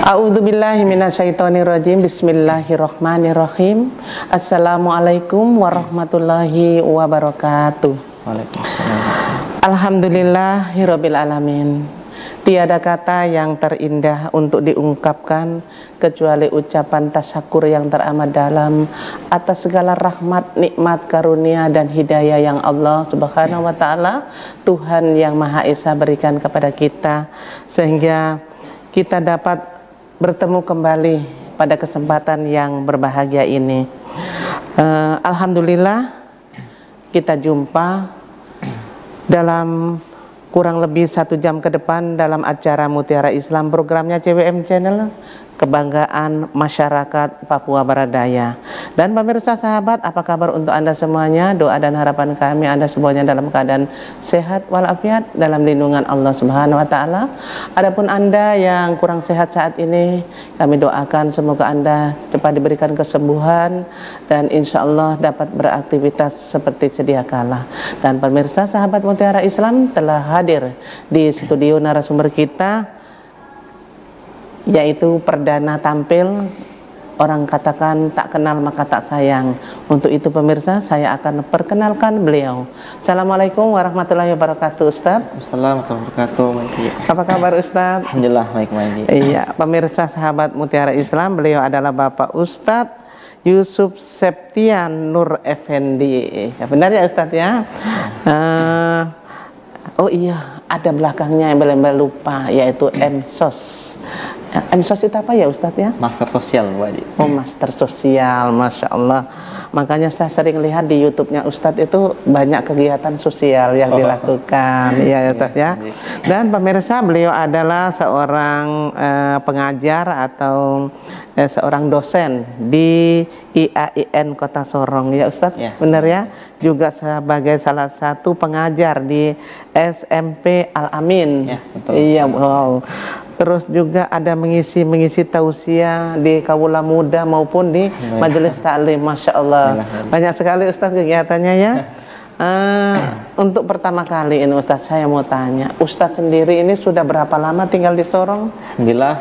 A'udzubillahi minasyaitonirrajim. Bismillahirrahmanirrahim. Assalamualaikum warahmatullahi wabarakatuh. Waalaikumsalam. Alhamdulillahirabbil alamin. Tiada kata yang terindah untuk diungkapkan kecuali ucapan tasyakur yang teramat dalam atas segala rahmat, nikmat, karunia dan hidayah yang Allah Subhanahu wa taala, Tuhan yang Maha Esa berikan kepada kita sehingga kita dapat bertemu kembali pada kesempatan yang berbahagia ini. Alhamdulillah kita jumpa dalam kurang lebih 1 jam ke depan dalam acara Mutiara Islam, programnya CWM Channel, kebanggaan masyarakat Papua Barat Daya. Dan pemirsa sahabat, apa kabar untuk Anda semuanya? Doa dan harapan kami Anda semuanya dalam keadaan sehat walafiat dalam lindungan Allah Subhanahu wa taala. Adapun Anda yang kurang sehat saat ini, kami doakan semoga Anda cepat diberikan kesembuhan dan insya Allah dapat beraktivitas seperti sedia kala. Dan pemirsa sahabat Mutiara Islam telah hadir di studio narasumber kita, yaitu perdana tampil, orang katakan tak kenal maka tak sayang. Untuk itu pemirsa, saya akan perkenalkan beliau. Assalamualaikum warahmatullahi wabarakatuh, Ustaz. Assalamualaikum warahmatullahi wabarakatuh. Apa kabar Ustaz? Alhamdulillah baik, Maji. Iya, pemirsa sahabat Mutiara Islam, beliau adalah Bapak Ustadz Yusuf Septian Nur Effendi. Ya, benar ya Ustadz ya? Oh iya, ada belakangnya yang belum lupa, yaitu MSOS. MSOS itu apa ya Ustadz ya? Master Sosial, Bu Haji. Oh, Master Sosial, Masya Allah. Makanya saya sering lihat di YouTube-nya Ustadz itu banyak kegiatan sosial yang dilakukan, ya Ustadz ya. Dan pemirsa, beliau adalah seorang pengajar atau seorang dosen di IAIN Kota Sorong, ya Ustadz, ya. Benar ya? Juga sebagai salah satu pengajar di SMP Al-Amin. Ya, betul. Iya, wow. Terus juga ada mengisi tausiah di Kawula Muda maupun di Majelis Taklim, Masya Allah. Banyak sekali Ustadz kegiatannya ya. Untuk pertama kali ini Ustadz, saya mau tanya, Ustadz sendiri ini sudah berapa lama tinggal di Sorong? Alhamdulillah,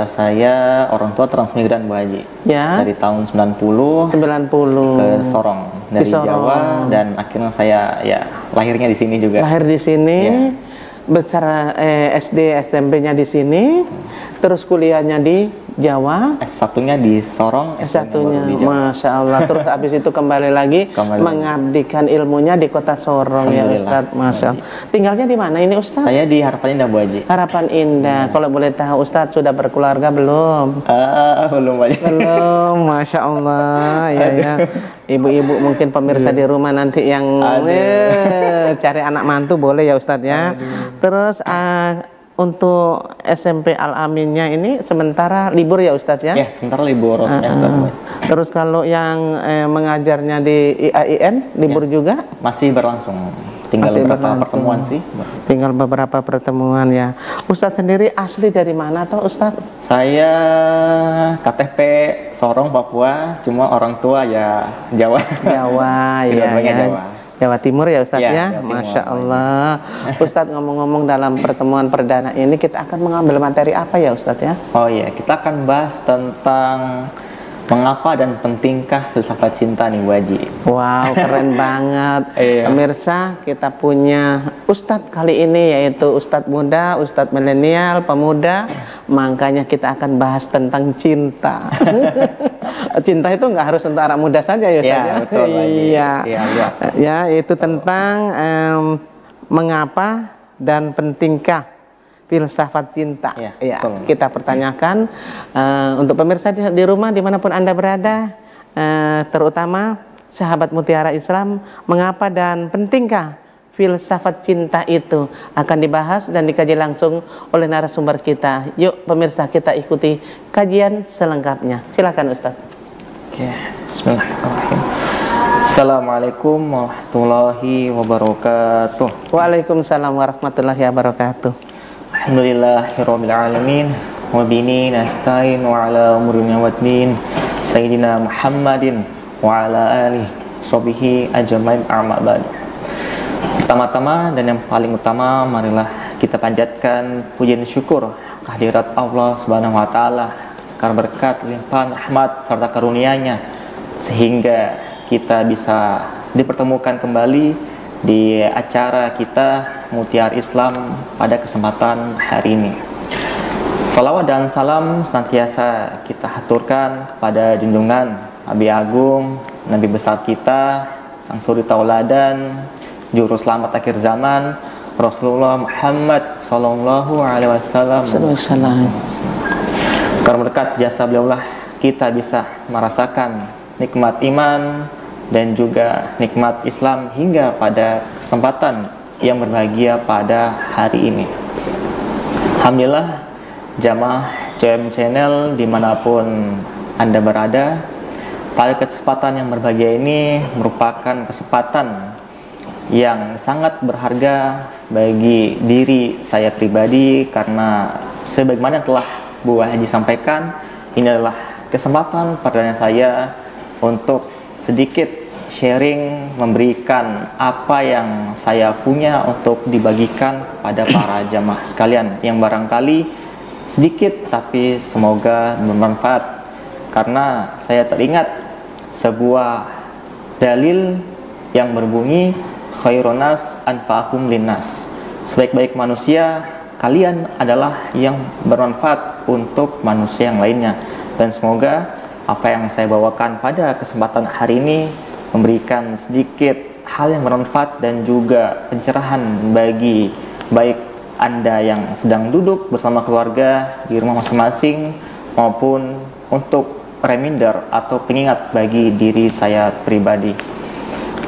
saya orang tua transmigran, Bu Haji. Ya. Dari tahun 90 ke Sorong, dari Jawa, dan akhirnya saya ya lahirnya di sini juga. Lahir di sini. Ya. Besar SD SMP-nya di sini, terus kuliahnya di Jawa, S1-nya di Sorong, S1-nya Masya Allah. Terus habis itu kembali lagi mengabdikan ilmunya di Kota Sorong, ya Ustadz. Masya Allah. Tinggalnya di mana ini Ustadz? Saya di Harapan Indah, Bu Haji. Harapan Indah. Kalau boleh tahu Ustadz sudah berkeluarga belum? Belum, Bu Haji. Belum, Masya Allah. Ya, ya. Ibu-ibu mungkin pemirsa di rumah nanti yang cari anak mantu boleh ya Ustadz ya. Terus untuk SMP Al-Aminnya ini sementara libur ya Ustadz ya? Ya, sementara libur semester. Terus kalau yang mengajarnya di IAIN libur juga? Masih berlangsung. Tinggal beberapa pertemuan sih. Tinggal beberapa pertemuan ya. Ustadz sendiri asli dari mana toh Ustadz? Saya KTP Sorong, Papua, cuma orang tua ya Jawa. Jawa, ya. Jawa. Jawa Timur ya Ustadz ya? Timur, Masya Allah. Ustadz, ngomong-ngomong dalam pertemuan perdana ini kita akan mengambil materi apa ya Ustadz ya? Oh iya, kita akan bahas tentang mengapa dan pentingkah filsafat cinta nih, Bu Haji. Wow, keren banget. Pemirsa, kita punya Ustadz kali ini yaitu Ustadz muda, Ustadz milenial, pemuda. Makanya kita akan bahas tentang cinta. Cinta itu nggak harus untuk anak muda saja ya Ustadz ya? Betul, iya. Luas. Ya, itu tentang mengapa dan pentingkah filsafat cinta. Ya, kita pertanyakan untuk pemirsa di rumah dimanapun Anda berada, terutama sahabat Mutiara Islam, mengapa dan pentingkah filsafat cinta itu akan dibahas dan dikaji langsung oleh narasumber kita. Yuk pemirsa, kita ikuti kajian selengkapnya. Silakan Ustaz. Oke, bismillahirrahmanirrahim. Assalamualaikum warahmatullahi wabarakatuh. Waalaikumsalam warahmatullahi wabarakatuh. Alhamdulillahirabbil alamin wa bihi nasta'in wa ala umuri waddin sayyidina Muhammadin wa ala alihi sobihi ajmain arma'bad. Pertama-tama dan yang paling utama, marilah kita panjatkan puji dan syukur kehadirat Allah Subhanahu wa taala karena berkat limpahan rahmat serta karunia-Nya sehingga kita bisa dipertemukan kembali di acara kita Mutiara Islam pada kesempatan hari ini. Salawat dan salam senantiasa kita haturkan kepada junjungan Nabi Agung, Nabi besar kita, sang suri tauladan, juru selamat akhir zaman, Rasulullah Muhammad Sallallahu Alaihi Wasallam. Karena berkat jasa beliaulah kita bisa merasakan nikmat iman dan juga nikmat Islam hingga pada kesempatan yang berbahagia pada hari ini. Alhamdulillah, jamaah CWM Channel dimanapun Anda berada, pada kesempatan yang berbahagia ini merupakan kesempatan yang sangat berharga bagi diri saya pribadi, karena sebagaimana telah Bu Haji sampaikan, ini adalah kesempatan perdana saya untuk sedikit sharing, memberikan apa yang saya punya untuk dibagikan kepada para jamaah sekalian yang barangkali sedikit tapi semoga bermanfaat. Karena saya teringat sebuah dalil yang berbunyi khairunas anfa'uhum linnas, sebaik-baik manusia kalian adalah yang bermanfaat untuk manusia yang lainnya. Dan semoga apa yang saya bawakan pada kesempatan hari ini memberikan sedikit hal yang bermanfaat dan juga pencerahan bagi baik Anda yang sedang duduk bersama keluarga di rumah masing-masing maupun untuk reminder atau pengingat bagi diri saya pribadi.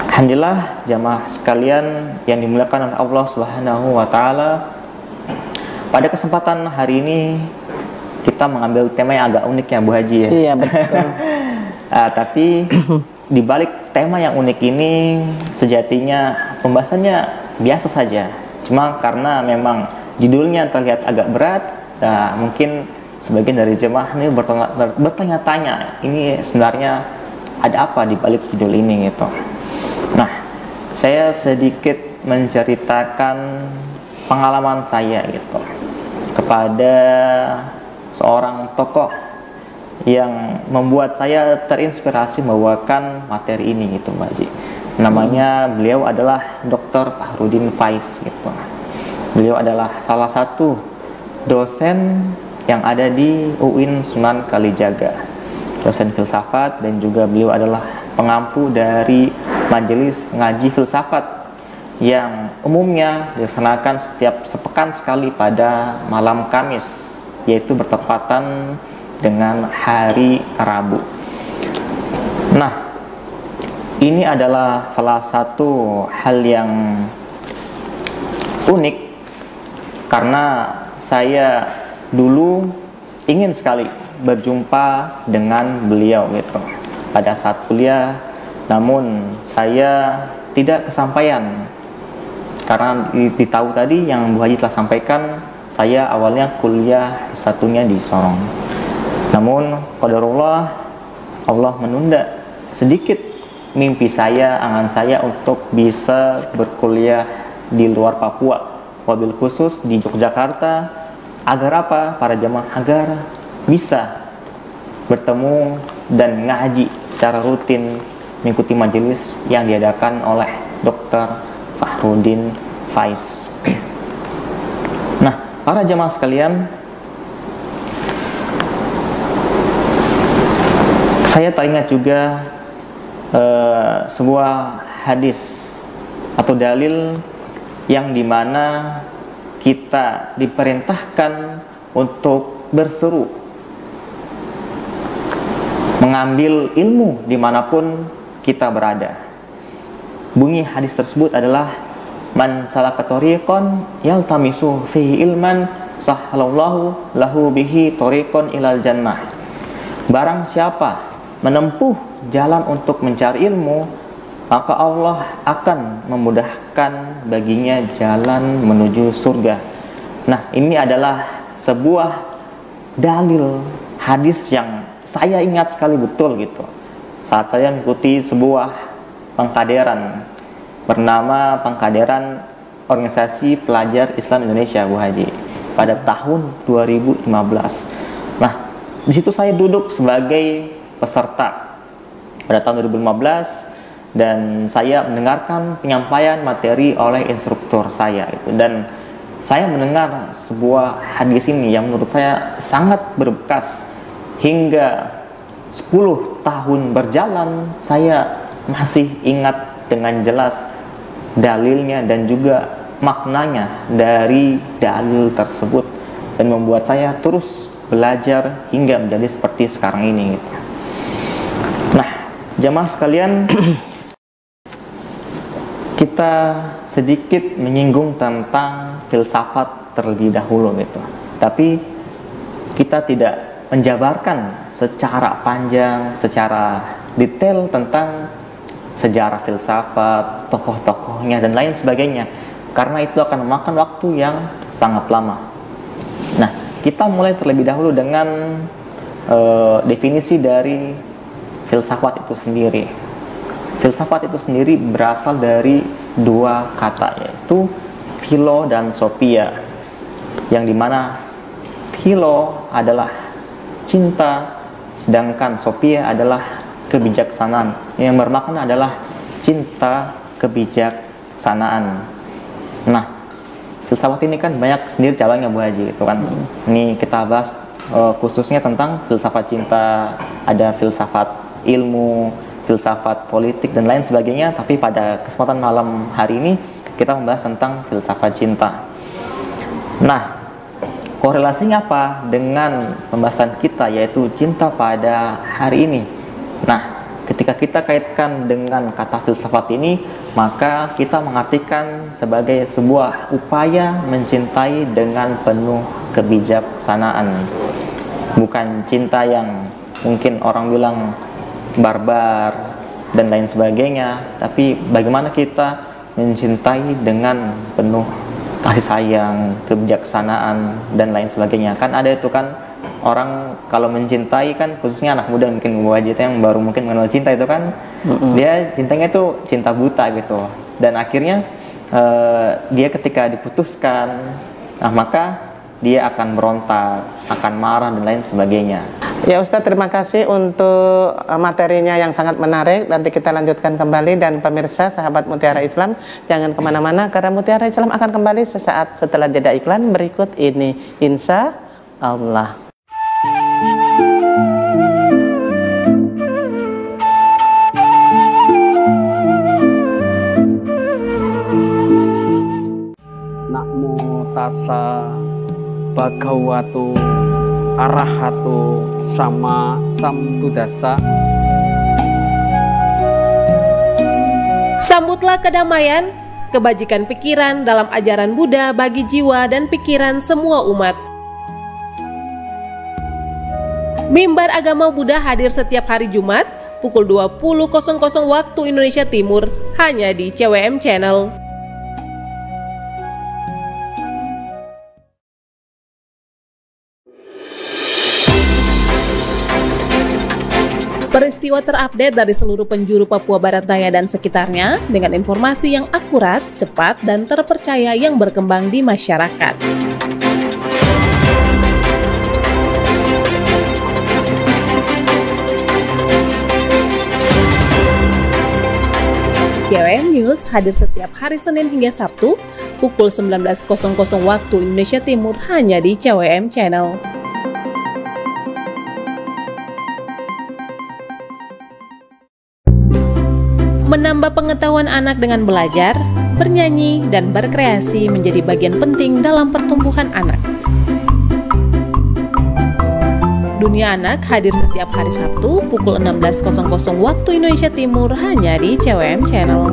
Alhamdulillah, jamaah sekalian yang dimuliakan oleh Allah Subhanahu wa taala, pada kesempatan hari ini kita mengambil tema yang agak unik ya Bu Haji ya. Iya, betul. Tapi di balik tema yang unik ini sejatinya pembahasannya biasa saja. Cuma karena memang judulnya terlihat agak berat, mungkin sebagian dari jemaah ini bertanya-tanya, ini sebenarnya ada apa di balik judul ini gitu. Nah, saya sedikit menceritakan pengalaman saya gitu kepada seorang tokoh yang membuat saya terinspirasi membawakan materi ini gitu Mbak Ji. Namanya beliau adalah Dr. Fahrudin Faiz gitu. Beliau adalah salah satu dosen yang ada di UIN Sunan Kalijaga, dosen filsafat, dan juga beliau adalah pengampu dari majelis ngaji filsafat yang umumnya dilaksanakan setiap sepekan sekali pada malam Kamis, yaitu bertepatan dengan hari Rabu. Nah, ini adalah salah satu hal yang unik karena saya dulu ingin sekali berjumpa dengan beliau gitu pada saat kuliah, namun saya tidak kesampaian karena ditahu tadi yang Bu Haji telah sampaikan, saya awalnya kuliah satunya di Sorong. Namun qadarullah, Allah menunda sedikit mimpi saya, angan saya untuk bisa berkuliah di luar Papua, wabil khusus di Yogyakarta. Agar apa? Para jamaah agar bisa bertemu dan ngaji secara rutin, mengikuti majelis yang diadakan oleh Dr. Fahrudin Faiz. Nah, para jamaah sekalian, saya teringat juga sebuah hadis atau dalil yang dimana kita diperintahkan untuk berseru mengambil ilmu dimanapun kita berada. Bunyi hadis tersebut adalah man salaka tariqan yaltamisu fihi ilman sahhalallahu lahu bihi tariqan ilal jannah. Barang siapa menempuh jalan untuk mencari ilmu, maka Allah akan memudahkan baginya jalan menuju surga. Nah, ini adalah sebuah dalil hadis yang saya ingat sekali betul gitu. Saat saya mengikuti sebuah pengkaderan bernama Pengkaderan Organisasi Pelajar Islam Indonesia, Bu Haji, pada tahun 2015. Nah, di situ saya duduk sebagai peserta pada tahun 2015 dan saya mendengarkan penyampaian materi oleh instruktur saya itu, dan saya mendengar sebuah hadis ini yang menurut saya sangat berbekas hingga 10 tahun berjalan. Saya masih ingat dengan jelas dalilnya dan juga maknanya dari dalil tersebut, dan membuat saya terus belajar hingga menjadi seperti sekarang ini gitu. Nah, jamaah sekalian, kita sedikit menyinggung tentang filsafat terlebih dahulu gitu. Tapi kita tidak menjabarkan secara panjang, secara detail tentang sejarah filsafat, tokoh-tokohnya dan lain sebagainya, karena itu akan memakan waktu yang sangat lama. Nah, kita mulai terlebih dahulu dengan definisi dari filsafat itu sendiri. Filsafat itu sendiri berasal dari dua kata, yaitu philo dan sophia, yang dimana philo adalah cinta, sedangkan sophia adalah kebijaksanaan, yang bermakna adalah cinta kebijaksanaan. Nah, filsafat ini kan banyak sendiri cabangnya, Bu Haji, itu kan. Ini kita bahas khususnya tentang filsafat cinta, ada filsafat ilmu, filsafat politik dan lain sebagainya. Tapi pada kesempatan malam hari ini kita membahas tentang filsafat cinta. Nah, korelasinya apa dengan pembahasan kita, yaitu cinta pada hari ini? Nah, ketika kita kaitkan dengan kata filsafat ini, maka kita mengartikan sebagai sebuah upaya mencintai dengan penuh kebijaksanaan. Bukan cinta yang mungkin orang bilang barbar dan lain sebagainya, tapi bagaimana kita mencintai dengan penuh kasih sayang, kebijaksanaan dan lain sebagainya. Kan ada itu kan orang kalau mencintai, kan khususnya anak muda mungkin wajib yang baru mungkin mengenal cinta itu kan, dia cintanya itu cinta buta gitu, dan akhirnya dia ketika diputuskan, nah maka dia akan berontak, akan marah dan lain sebagainya. Ya Ustadz, terima kasih untuk materinya yang sangat menarik. Nanti kita lanjutkan kembali, dan pemirsa sahabat Mutiara Islam jangan kemana-mana, karena Mutiara Islam akan kembali sesaat setelah jeda iklan berikut ini, insya Allah. Namo tassa bhagavato arahato sama sambuddhassa. Sambutlah kedamaian, kebajikan pikiran dalam ajaran Buddha bagi jiwa dan pikiran semua umat. Mimbar Agama Buddha hadir setiap hari Jumat pukul 20.00 waktu Indonesia Timur hanya di CWM Channel. Peristiwa terupdate dari seluruh penjuru Papua Barat Daya dan sekitarnya dengan informasi yang akurat, cepat, dan terpercaya yang berkembang di masyarakat. CWM News hadir setiap hari Senin hingga Sabtu pukul 19.00 waktu Indonesia Timur hanya di CWM Channel. Menambah pengetahuan anak dengan belajar, bernyanyi, dan berkreasi menjadi bagian penting dalam pertumbuhan anak. Dunia Anak hadir setiap hari Sabtu pukul 16.00 waktu Indonesia Timur hanya di CWM Channel.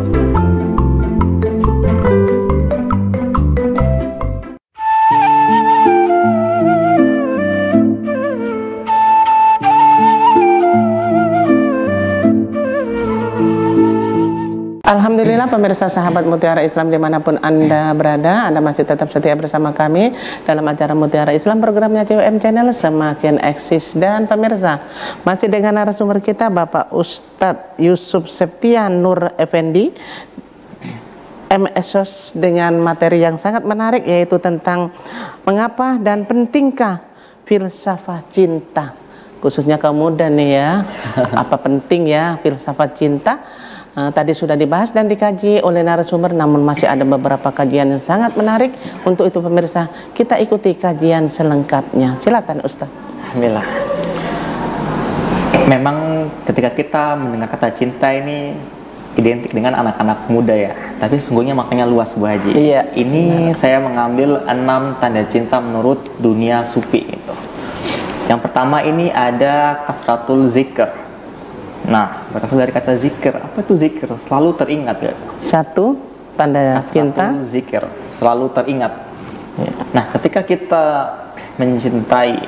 Alhamdulillah pemirsa sahabat Mutiara Islam dimanapun Anda berada, Anda masih tetap setia bersama kami dalam acara Mutiara Islam, programnya CWM Channel semakin eksis. Dan pemirsa, masih dengan narasumber kita Bapak Ustadz Yusuf Septian Nur Effendi, MSos, dengan materi yang sangat menarik, yaitu tentang mengapa dan pentingkah filsafat cinta, khususnya kaum muda nih ya. Apa penting ya filsafat cinta? Tadi sudah dibahas dan dikaji oleh narasumber, namun masih ada beberapa kajian yang sangat menarik. Untuk itu pemirsa, kita ikuti kajian selengkapnya. Silakan Ustaz. Alhamdulillah. Memang ketika kita mendengar kata cinta ini identik dengan anak-anak muda ya, tapi sesungguhnya maknanya luas Bu Haji. Iya. Ini saya mengambil 6 tanda cinta menurut dunia sufi itu. Yang pertama ini ada kasratul zikr. Nah, berasal dari kata zikir. Apa itu zikir? Selalu teringat ya. Satu tanda cinta, zikir, selalu teringat. Ya. Nah, ketika kita mencintai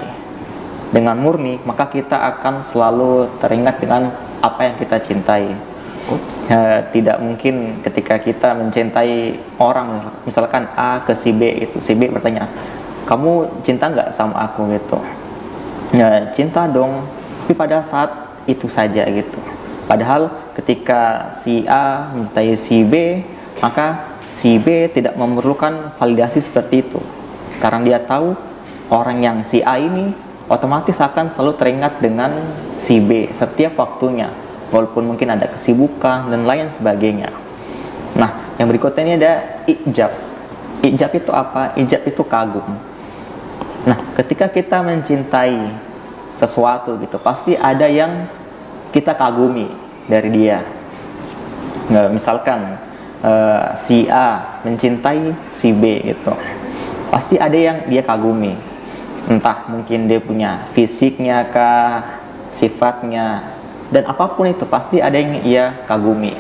dengan murni, maka kita akan selalu teringat dengan apa yang kita cintai. Tidak mungkin ketika kita mencintai orang, misalkan A ke si B, itu si B bertanya, kamu cinta nggak sama aku gitu? Ya, cinta dong, tapi pada saat itu saja gitu. Padahal ketika si A mencintai si B, maka si B tidak memerlukan validasi seperti itu, karena dia tahu orang yang si A ini otomatis akan selalu teringat dengan si B setiap waktunya, walaupun mungkin ada kesibukan dan lain sebagainya. Nah, yang berikutnya ini ada ijab. Ijab itu apa? Ijab itu kagum. Nah, ketika kita mencintai sesuatu gitu, pasti ada yang kita kagumi dari dia. Nah, misalkan si A mencintai si B gitu, pasti ada yang dia kagumi. Entah mungkin dia punya fisiknya kah, sifatnya, dan apapun itu pasti ada yang ia kagumi.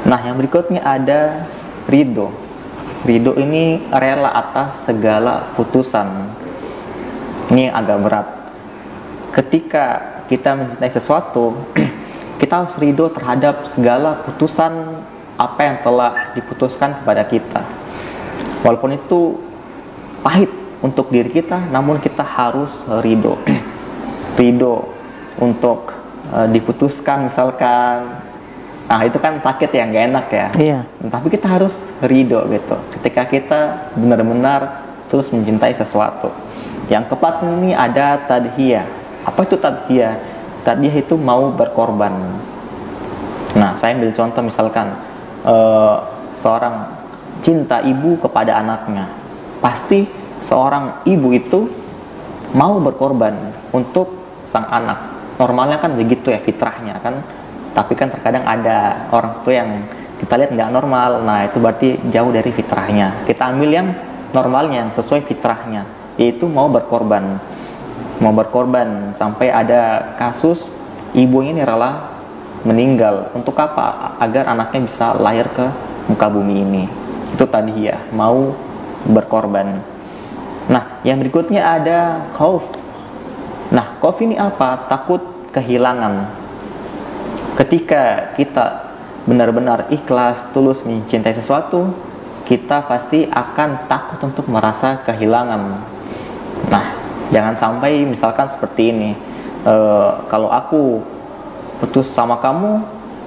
Nah, yang berikutnya ada ridho. Ridho ini rela atas segala putusan. Ini yang agak berat. Ketika kita mencintai sesuatu, kita harus ridho terhadap segala putusan apa yang telah diputuskan kepada kita. Walaupun itu pahit untuk diri kita, namun kita harus ridho. Ridho untuk diputuskan misalkan, nah itu kan sakit ya, nggak enak ya. Iya. Tapi kita harus ridho gitu. Ketika kita benar-benar terus mencintai sesuatu. Yang keempat ini ada tadhiyah. Apa itu tadhiyah? Tadhiyah itu mau berkorban. Nah, saya ambil contoh misalkan seorang cinta ibu kepada anaknya. Pasti seorang ibu itu mau berkorban untuk sang anak. Normalnya kan begitu ya, fitrahnya kan. Tapi kan terkadang ada orang tua yang kita lihat nggak normal. Nah, itu berarti jauh dari fitrahnya. Kita ambil yang normalnya, yang sesuai fitrahnya, yaitu mau berkorban. Mau berkorban sampai ada kasus ibu ini rela meninggal. Untuk apa? Agar anaknya bisa lahir ke muka bumi ini. Itu tadhiyah, mau berkorban. Nah, yang berikutnya ada khauf. Nah, khauf ini apa? Takut kehilangan. Ketika kita benar-benar ikhlas, tulus mencintai sesuatu, kita pasti akan takut untuk merasa kehilangan. Nah, jangan sampai misalkan seperti ini, kalau aku putus sama kamu,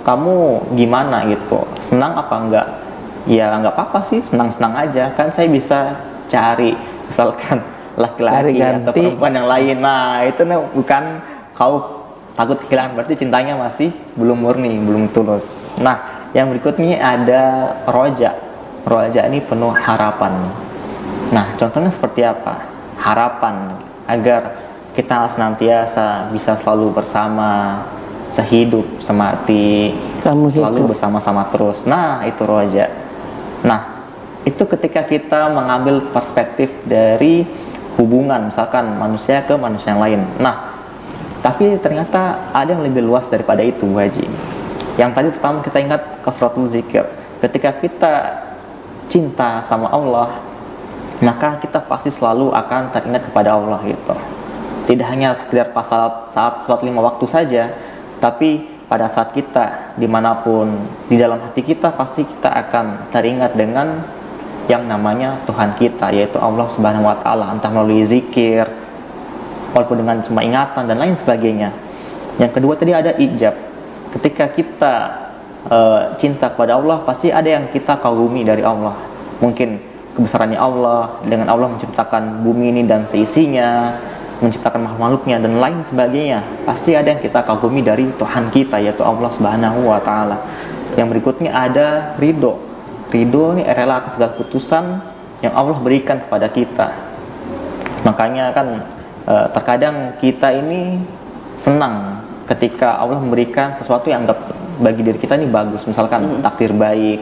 kamu gimana gitu, senang apa enggak? Ya nggak apa-apa sih, senang-senang aja, kan saya bisa cari misalkan laki-laki atau perempuan yang lain. Nah, itu bukan khauf, takut kehilangan, berarti cintanya masih belum murni, belum tulus. Nah, yang berikutnya ada roja. Roja ini penuh harapan. Nah, contohnya seperti apa? Harapan agar kita senantiasa bisa selalu bersama, sehidup semati, selalu bersama-sama terus. Nah, itu roja. Nah, itu ketika kita mengambil perspektif dari hubungan, misalkan manusia ke manusia yang lain. Nah, tapi ternyata ada yang lebih luas daripada itu, Bu Haji. Yang tadi pertama kita ingat kasratul zikir. Ketika kita cinta sama Allah, maka kita pasti selalu akan teringat kepada Allah gitu. Tidak hanya sekedar saat sholat 5 waktu saja, tapi pada saat kita dimanapun di dalam hati kita, pasti kita akan teringat dengan yang namanya Tuhan kita, yaitu Allah Subhanahu wa Ta'ala, entah melalui zikir, walaupun dengan cuma ingatan dan lain sebagainya. Yang kedua tadi ada ijab. Ketika kita cinta kepada Allah, pasti ada yang kita kagumi dari Allah. Mungkin kebesarannya Allah, dengan Allah menciptakan bumi ini dan seisinya, menciptakan makhluk-makhluknya dan lain sebagainya. Pasti ada yang kita kagumi dari Tuhan kita, yaitu Allah Subhanahu wa Ta'ala. Yang berikutnya ada ridho. Ridho ini rela atas segala keputusan yang Allah berikan kepada kita. Makanya kan terkadang kita ini senang ketika Allah memberikan sesuatu yang anggap bagi diri kita ini bagus, misalkan takdir baik,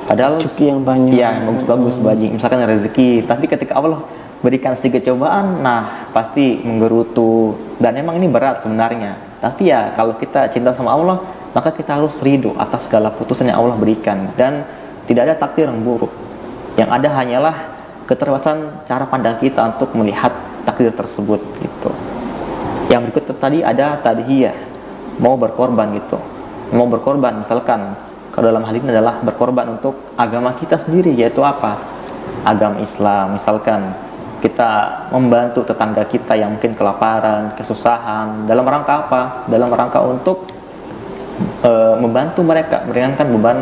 padahal rezeki yang banyak, ya bagus banyak, misalkan rezeki. Tapi ketika Allah berikan sedikit cobaan, nah pasti menggerutu, dan emang ini berat sebenarnya. Tapi ya kalau kita cinta sama Allah, maka kita harus ridho atas segala putusan yang Allah berikan, dan tidak ada takdir yang buruk. Yang ada hanyalah keterbatasan cara pandang kita untuk melihat takdir tersebut gitu. Yang berikut tadi ada tadhiyah, mau berkorban gitu. Mau berkorban, misalkan kalau dalam hal ini adalah berkorban untuk agama kita sendiri, yaitu apa? Agama Islam. Misalkan kita membantu tetangga kita yang mungkin kelaparan, kesusahan, dalam rangka apa? Dalam rangka untuk membantu mereka, meringankan beban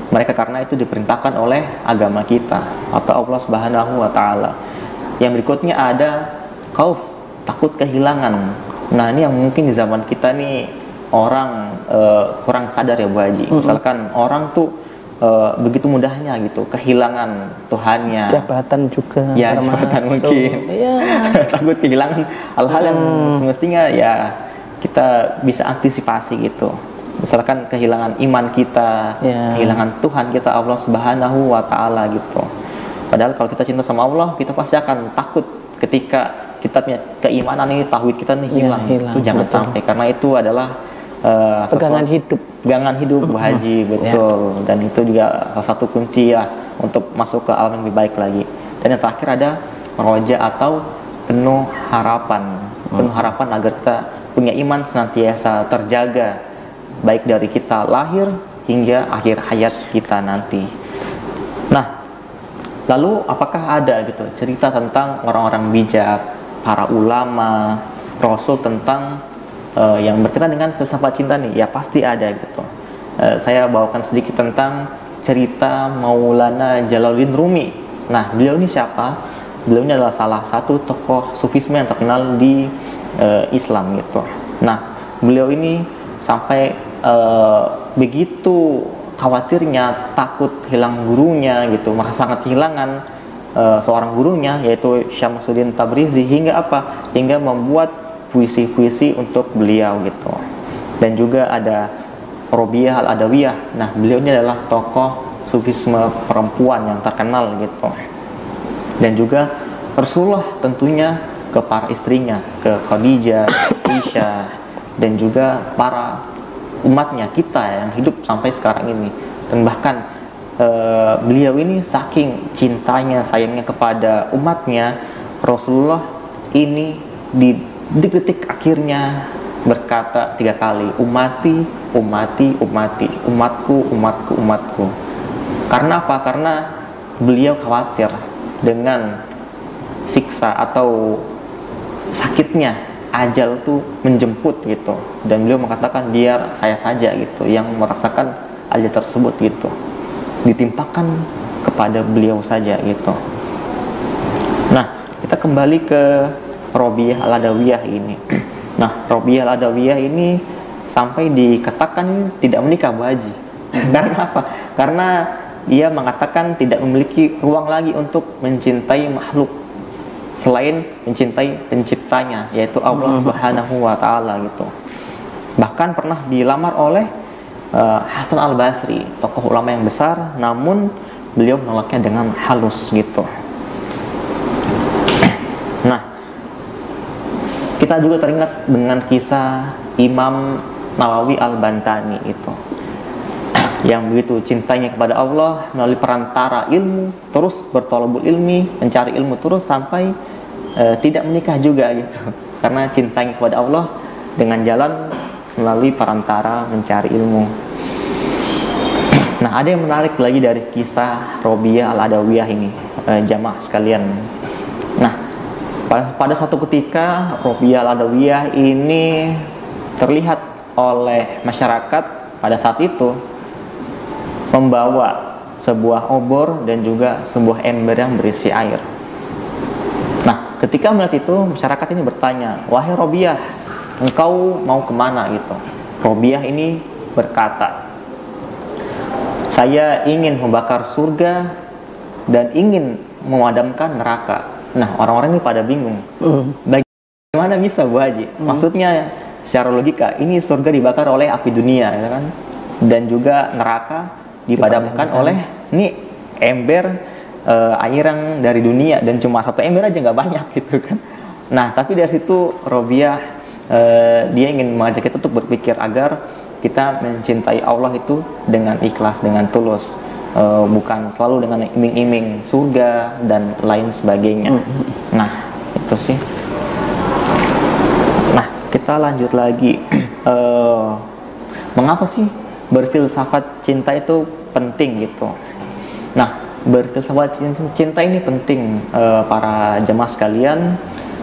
mereka, karena itu diperintahkan oleh agama kita atau Allah Subhanahu wa Ta'ala. Yang berikutnya ada khauf, takut kehilangan. Nah ini yang mungkin di zaman kita nih orang kurang sadar ya Bu Haji. Misalkan orang tuh begitu mudahnya gitu kehilangan Tuhannya, jabatan juga, ya jabatan mungkin ya. Takut kehilangan hal-hal yang semestinya ya kita bisa antisipasi gitu. Misalkan kehilangan iman kita, kehilangan Tuhan kita, Allah Subhanahu wa Ta'ala gitu. Padahal kalau kita cinta sama Allah, kita pasti akan takut ketika kita punya keimanan ini, tauhid kita nih hilang. Itu jangan sampai, karena itu adalah pegangan hidup Bu Haji, betul. Dan itu juga salah satu kunci ya untuk masuk ke alam yang lebih baik lagi. Dan yang terakhir ada roja atau penuh harapan. Penuh harapan agar kita punya iman senantiasa terjaga, baik dari kita lahir hingga akhir hayat kita nanti. Nah, lalu apakah ada gitu cerita tentang orang-orang bijak, para ulama, Rasul tentang yang berkaitan dengan filsafat cinta nih? Ya pasti ada gitu. Saya bawakan sedikit tentang cerita Maulana Jalaluddin Rumi. Nah, beliau ini siapa? Beliau ini adalah salah satu tokoh sufisme yang terkenal di Islam gitu. Nah, beliau ini sampai begitu khawatirnya, takut hilang gurunya gitu, merasa sangat kehilangan seorang gurunya, yaitu Syamsuddin Tabrizi, hingga apa? Hingga membuat puisi-puisi untuk beliau gitu. Dan juga ada Robiah Al-Adawiyah. Nah, beliau ini adalah tokoh sufisme perempuan yang terkenal gitu. Dan juga Rasulullah tentunya ke para istrinya, ke Khadijah, Aisyah, dan juga para umatnya kita yang hidup sampai sekarang ini. Dan bahkan beliau ini saking cintanya, sayangnya kepada umatnya, Rasulullah ini di detik akhirnya berkata 3 kali, umati, umati, umati, umatku, umatku, umatku. Karena apa? Karena beliau khawatir dengan siksa atau sakitnya ajal tuh menjemput gitu. Dan beliau mengatakan biar saya saja gitu yang merasakan ajal tersebut gitu, ditimpakan kepada beliau saja gitu. Nah, kita kembali ke Robiah Al-Adawiyah ini. Nah, Robiah Al-Adawiyah ini sampai dikatakan tidak menikah Bu Haji. Karena apa? Karena dia mengatakan tidak memiliki ruang lagi untuk mencintai makhluk selain mencintai penciptanya, yaitu Allah Subhanahu wa Ta'ala gitu. Bahkan pernah dilamar oleh Hasan Al-Basri, tokoh ulama yang besar, namun beliau menolaknya dengan halus gitu. Nah, kita juga teringat dengan kisah Imam Nawawi Al-Bantani itu, yang begitu cintanya kepada Allah melalui perantara ilmu, terus bertolabul ilmi, mencari ilmu terus sampai tidak menikah juga gitu, karena cintanya kepada Allah dengan jalan melalui perantara mencari ilmu. Nah, ada yang menarik lagi dari kisah Robiah Al-Adawiyah ini, jamaah sekalian. Nah, pada suatu ketika Robiah Al-Adawiyah ini terlihat oleh masyarakat pada saat itu membawa sebuah obor dan juga sebuah ember yang berisi air. Nah, ketika melihat itu, masyarakat ini bertanya, "Wahai Robiah, engkau mau kemana?" gitu. Robiah ini berkata, "Saya ingin membakar surga dan ingin memadamkan neraka." Nah, orang-orang ini pada bingung. Bagaimana bisa, Bu Haji? Maksudnya secara logika, ini surga dibakar oleh api dunia, ya kan? Dan juga neraka dipadamkan oleh ini ember air yang dari dunia, dan cuma satu ember aja, nggak banyak gitu kan. Nah, tapi dari situ Robiah dia ingin mengajak kita untuk berpikir agar kita mencintai Allah itu dengan ikhlas, dengan tulus, bukan selalu dengan iming-iming surga dan lain sebagainya. Nah, itu sih. Nah, kita lanjut lagi. Mengapa sih berfilsafat cinta itu penting gitu? Nah, berfilsafat cinta ini penting para jemaah sekalian.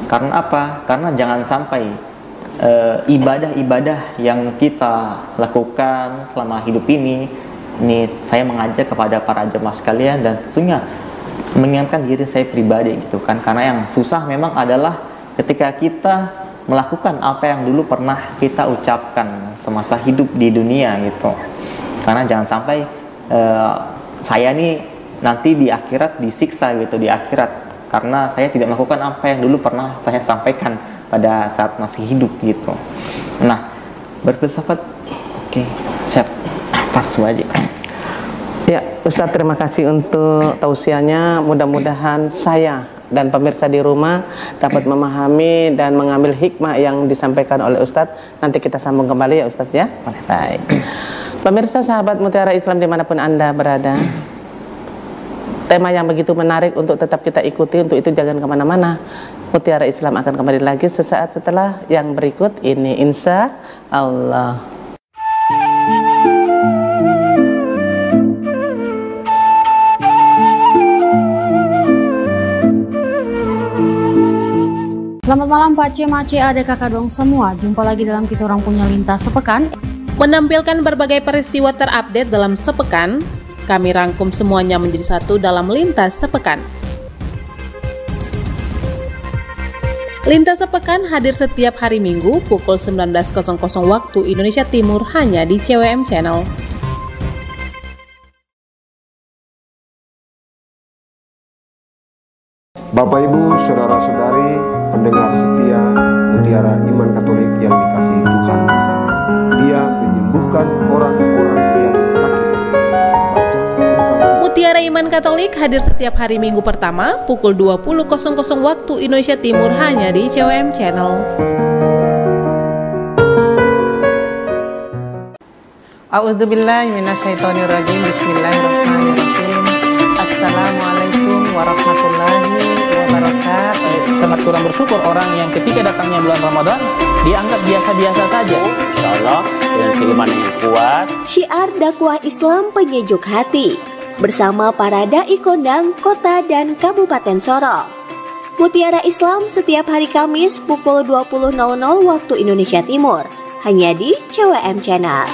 Karena apa? Karena jangan sampai ibadah-ibadah yang kita lakukan selama hidup ini saya mengajak kepada para jemaah sekalian, dan tentunya mengingatkan diri saya pribadi gitu kan. Karena yang susah memang adalah ketika kita melakukan apa yang dulu pernah kita ucapkan semasa hidup di dunia gitu. Karena jangan sampai saya nih nanti di akhirat disiksa gitu di akhirat, karena saya tidak melakukan apa yang dulu pernah saya sampaikan pada saat masih hidup gitu. Nah, berfilsafat, oke, siap, pas wajib. Ya, Ustadz, terima kasih untuk tausiahnya. Mudah-mudahan saya dan pemirsa di rumah dapat memahami dan mengambil hikmah yang disampaikan oleh Ustadz. Nanti kita sambung kembali ya Ustadz ya. Baik. Pemirsa sahabat Mutiara Islam dimanapun Anda berada, tema yang begitu menarik untuk tetap kita ikuti. Untuk itu jangan kemana-mana. Mutiara Islam akan kembali lagi sesaat setelah yang berikut ini, insya Allah. Selamat malam Pak C, Mace, ada kakak dong semua. Jumpa lagi dalam Kita Orang Punya Lintas Sepekan. Menampilkan berbagai peristiwa terupdate dalam sepekan, kami rangkum semuanya menjadi satu dalam Lintas Sepekan. Lintas Sepekan hadir setiap hari Minggu pukul 19.00 waktu Indonesia Timur hanya di CWM Channel. Bapak Ibu, saudara-saudari, pendengar setia Mutiara Iman Katolik yang dikasihi Tuhan, Dia menyembuhkan orang-orang yang sakit. Mutiara Iman Katolik hadir setiap hari Minggu pertama pukul 20.00 waktu Indonesia Timur hanya di CWM Channel. A'udzubillahi minasyaitonirrajim. Bismillahirrahmanirrahim. Assalamualaikum warahmatullahi wabarakatuh. Sangat kurang bersyukur orang yang ketika datangnya bulan Ramadan dianggap biasa-biasa saja. Insya Allah dengan keimanan yang kuat. Syiar dakwah Islam penyejuk hati bersama para dai kondang kota dan kabupaten Sorong. Mutiara Islam setiap hari Kamis pukul 20.00 waktu Indonesia Timur hanya di CWM Channel.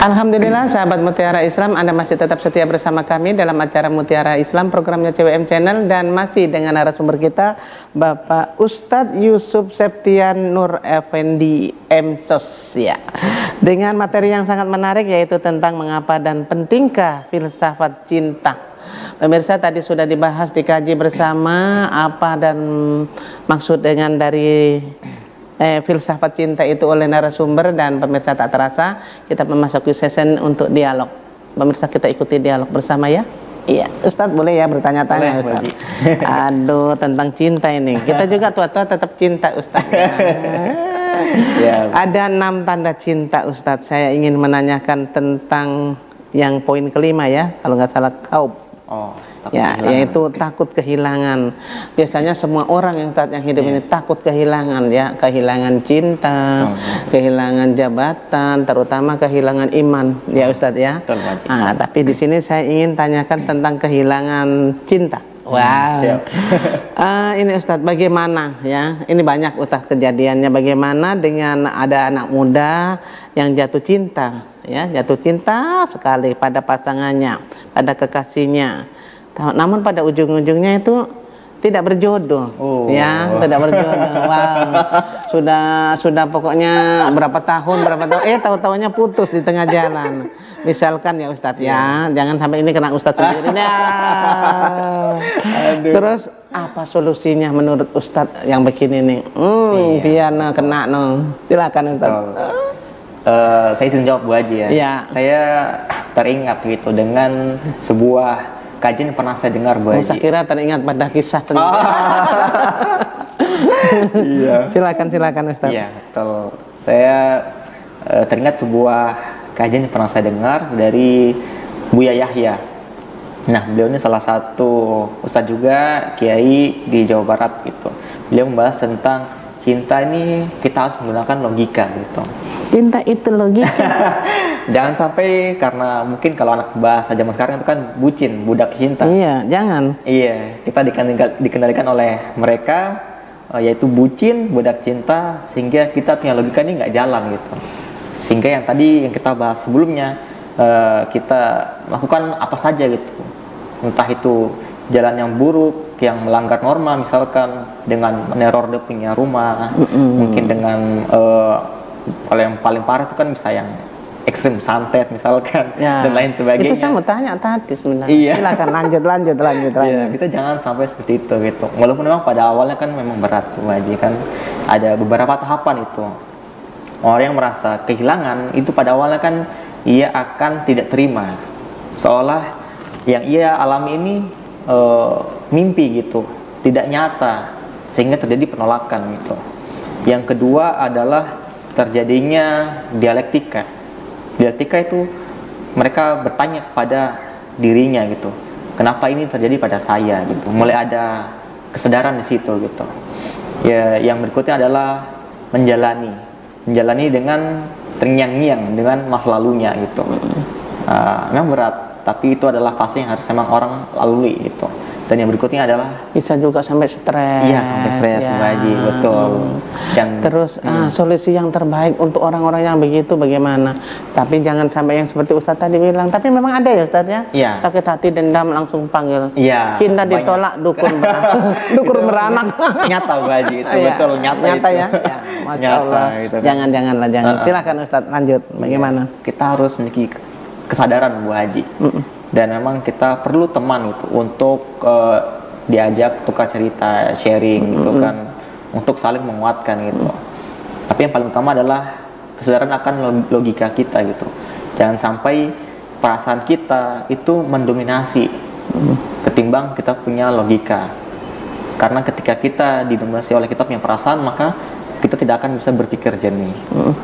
Alhamdulillah sahabat Mutiara Islam, Anda masih tetap setia bersama kami dalam acara Mutiara Islam, programnya CWM Channel, dan masih dengan narasumber kita Bapak Ustadz Yusuf Septian Nur Effendi MSOS ya. Dengan materi yang sangat menarik yaitu tentang mengapa dan pentingkah filsafat cinta. Pemirsa, tadi sudah dibahas, dikaji bersama apa dan maksud dengan dari filsafat cinta itu oleh narasumber, dan pemirsa tak terasa kita memasuki sesi untuk dialog. Pemirsa, kita ikuti dialog bersama ya. Iya, Ustadz boleh ya bertanya-tanya Ustadz. Aduh, tentang cinta ini. Kita juga tua-tua tetap cinta Ustadz. Siap. Ada 6 tanda cinta Ustadz. Saya ingin menanyakan tentang yang poin kelima ya, kalau nggak salah kaub. Oh, Ya, yaitu takut kehilangan. Biasanya semua orang yang Ustadz yang hidup ini takut kehilangan ya, kehilangan cinta, kehilangan jabatan, terutama kehilangan iman ya Ustadz ya. Tapi di sini saya ingin tanyakan tentang kehilangan cinta. Wow. Ini Ustadz, bagaimana ya? Ini banyak Ustadz kejadiannya. Bagaimana dengan ada anak muda yang jatuh cinta, ya, jatuh cinta sekali pada pasangannya, pada kekasihnya. Namun pada ujung-ujungnya itu tidak berjodoh, ya, tidak berjodoh. Wow, sudah pokoknya berapa tahun, tahu-tahunya putus di tengah jalan. Misalkan ya Ustadz ya, jangan sampai ini kena Ustadz sendiri. Terus apa solusinya menurut Ustadz yang begini nih? Biar kena silakan Ustadz. Saya izin jawab Bu Haji ya. Saya teringat gitu dengan sebuah kajian yang pernah saya dengar Bu Haji. Saya kira teringat pada kisah tentang. Silakan Ustaz. Iya, betul. Saya teringat sebuah kajian yang pernah saya dengar dari Buya Yahya. Nah, beliau ini salah satu ustadz juga, kiai di Jawa Barat gitu. Beliau membahas tentang cinta ini kita harus menggunakan logika gitu. Cinta itu logika. Jangan sampai, karena mungkin kalau anak bahasa zaman sekarang itu kan bucin, budak cinta. Iya, jangan. Iya, kita dikendalikan oleh mereka, yaitu bucin, budak cinta, sehingga kita punya logika ini nggak jalan gitu. Sehingga yang tadi yang kita bahas sebelumnya, kita lakukan apa saja gitu, entah itu jalan yang buruk, yang melanggar norma, misalkan dengan meneror dia punya rumah, mungkin dengan kalau yang paling parah itu kan bisa yang ekstrim, santet misalkan, dan lain sebagainya. Itu saya mau tanya tadi sebenarnya. Iya. Silakan lanjut. Iya, kita jangan sampai seperti itu gitu. Walaupun memang pada awalnya kan memang berat tuh Haji, kan ada beberapa tahapan itu. Orang yang merasa kehilangan itu pada awalnya kan ia akan tidak terima, seolah yang ia alami ini mimpi gitu, tidak nyata, sehingga terjadi penolakan gitu. Yang kedua adalah terjadinya dialektika. Dialektika itu mereka bertanya kepada dirinya gitu, kenapa ini terjadi pada saya gitu. Mulai ada kesadaran di situ gitu. Ya, yang berikutnya adalah menjalani dengan terngiang-ngiang dengan masa lalunya gitu. Memang berat, tapi itu adalah fase yang harus memang orang lalui gitu. Dan yang berikutnya adalah bisa juga sampai stres. Iya, sampai stres ya. Haji, betul. Terus solusi yang terbaik untuk orang-orang yang begitu bagaimana? Tapi jangan sampai yang seperti Ustadz tadi bilang. Tapi memang ada ya Ustadz ya. Iya. Sakit hati, dendam, langsung panggil. Iya. Cinta ditolak, dukun beranak. Nyata Bu Haji, itu betul nyata ya. Ya, Masya Allah. Gitu, jangan. Silakan Ustadz lanjut. Bagaimana? Kita harus memiliki kesadaran Bu Haji. Dan memang kita perlu teman itu untuk diajak tukar cerita, sharing gitu kan, untuk saling menguatkan gitu. Tapi yang paling utama adalah kesadaran akan logika kita gitu. Jangan sampai perasaan kita itu mendominasi ketimbang kita punya logika. Karena ketika kita didominasi oleh kita punya perasaan, maka kita tidak akan bisa berpikir jernih.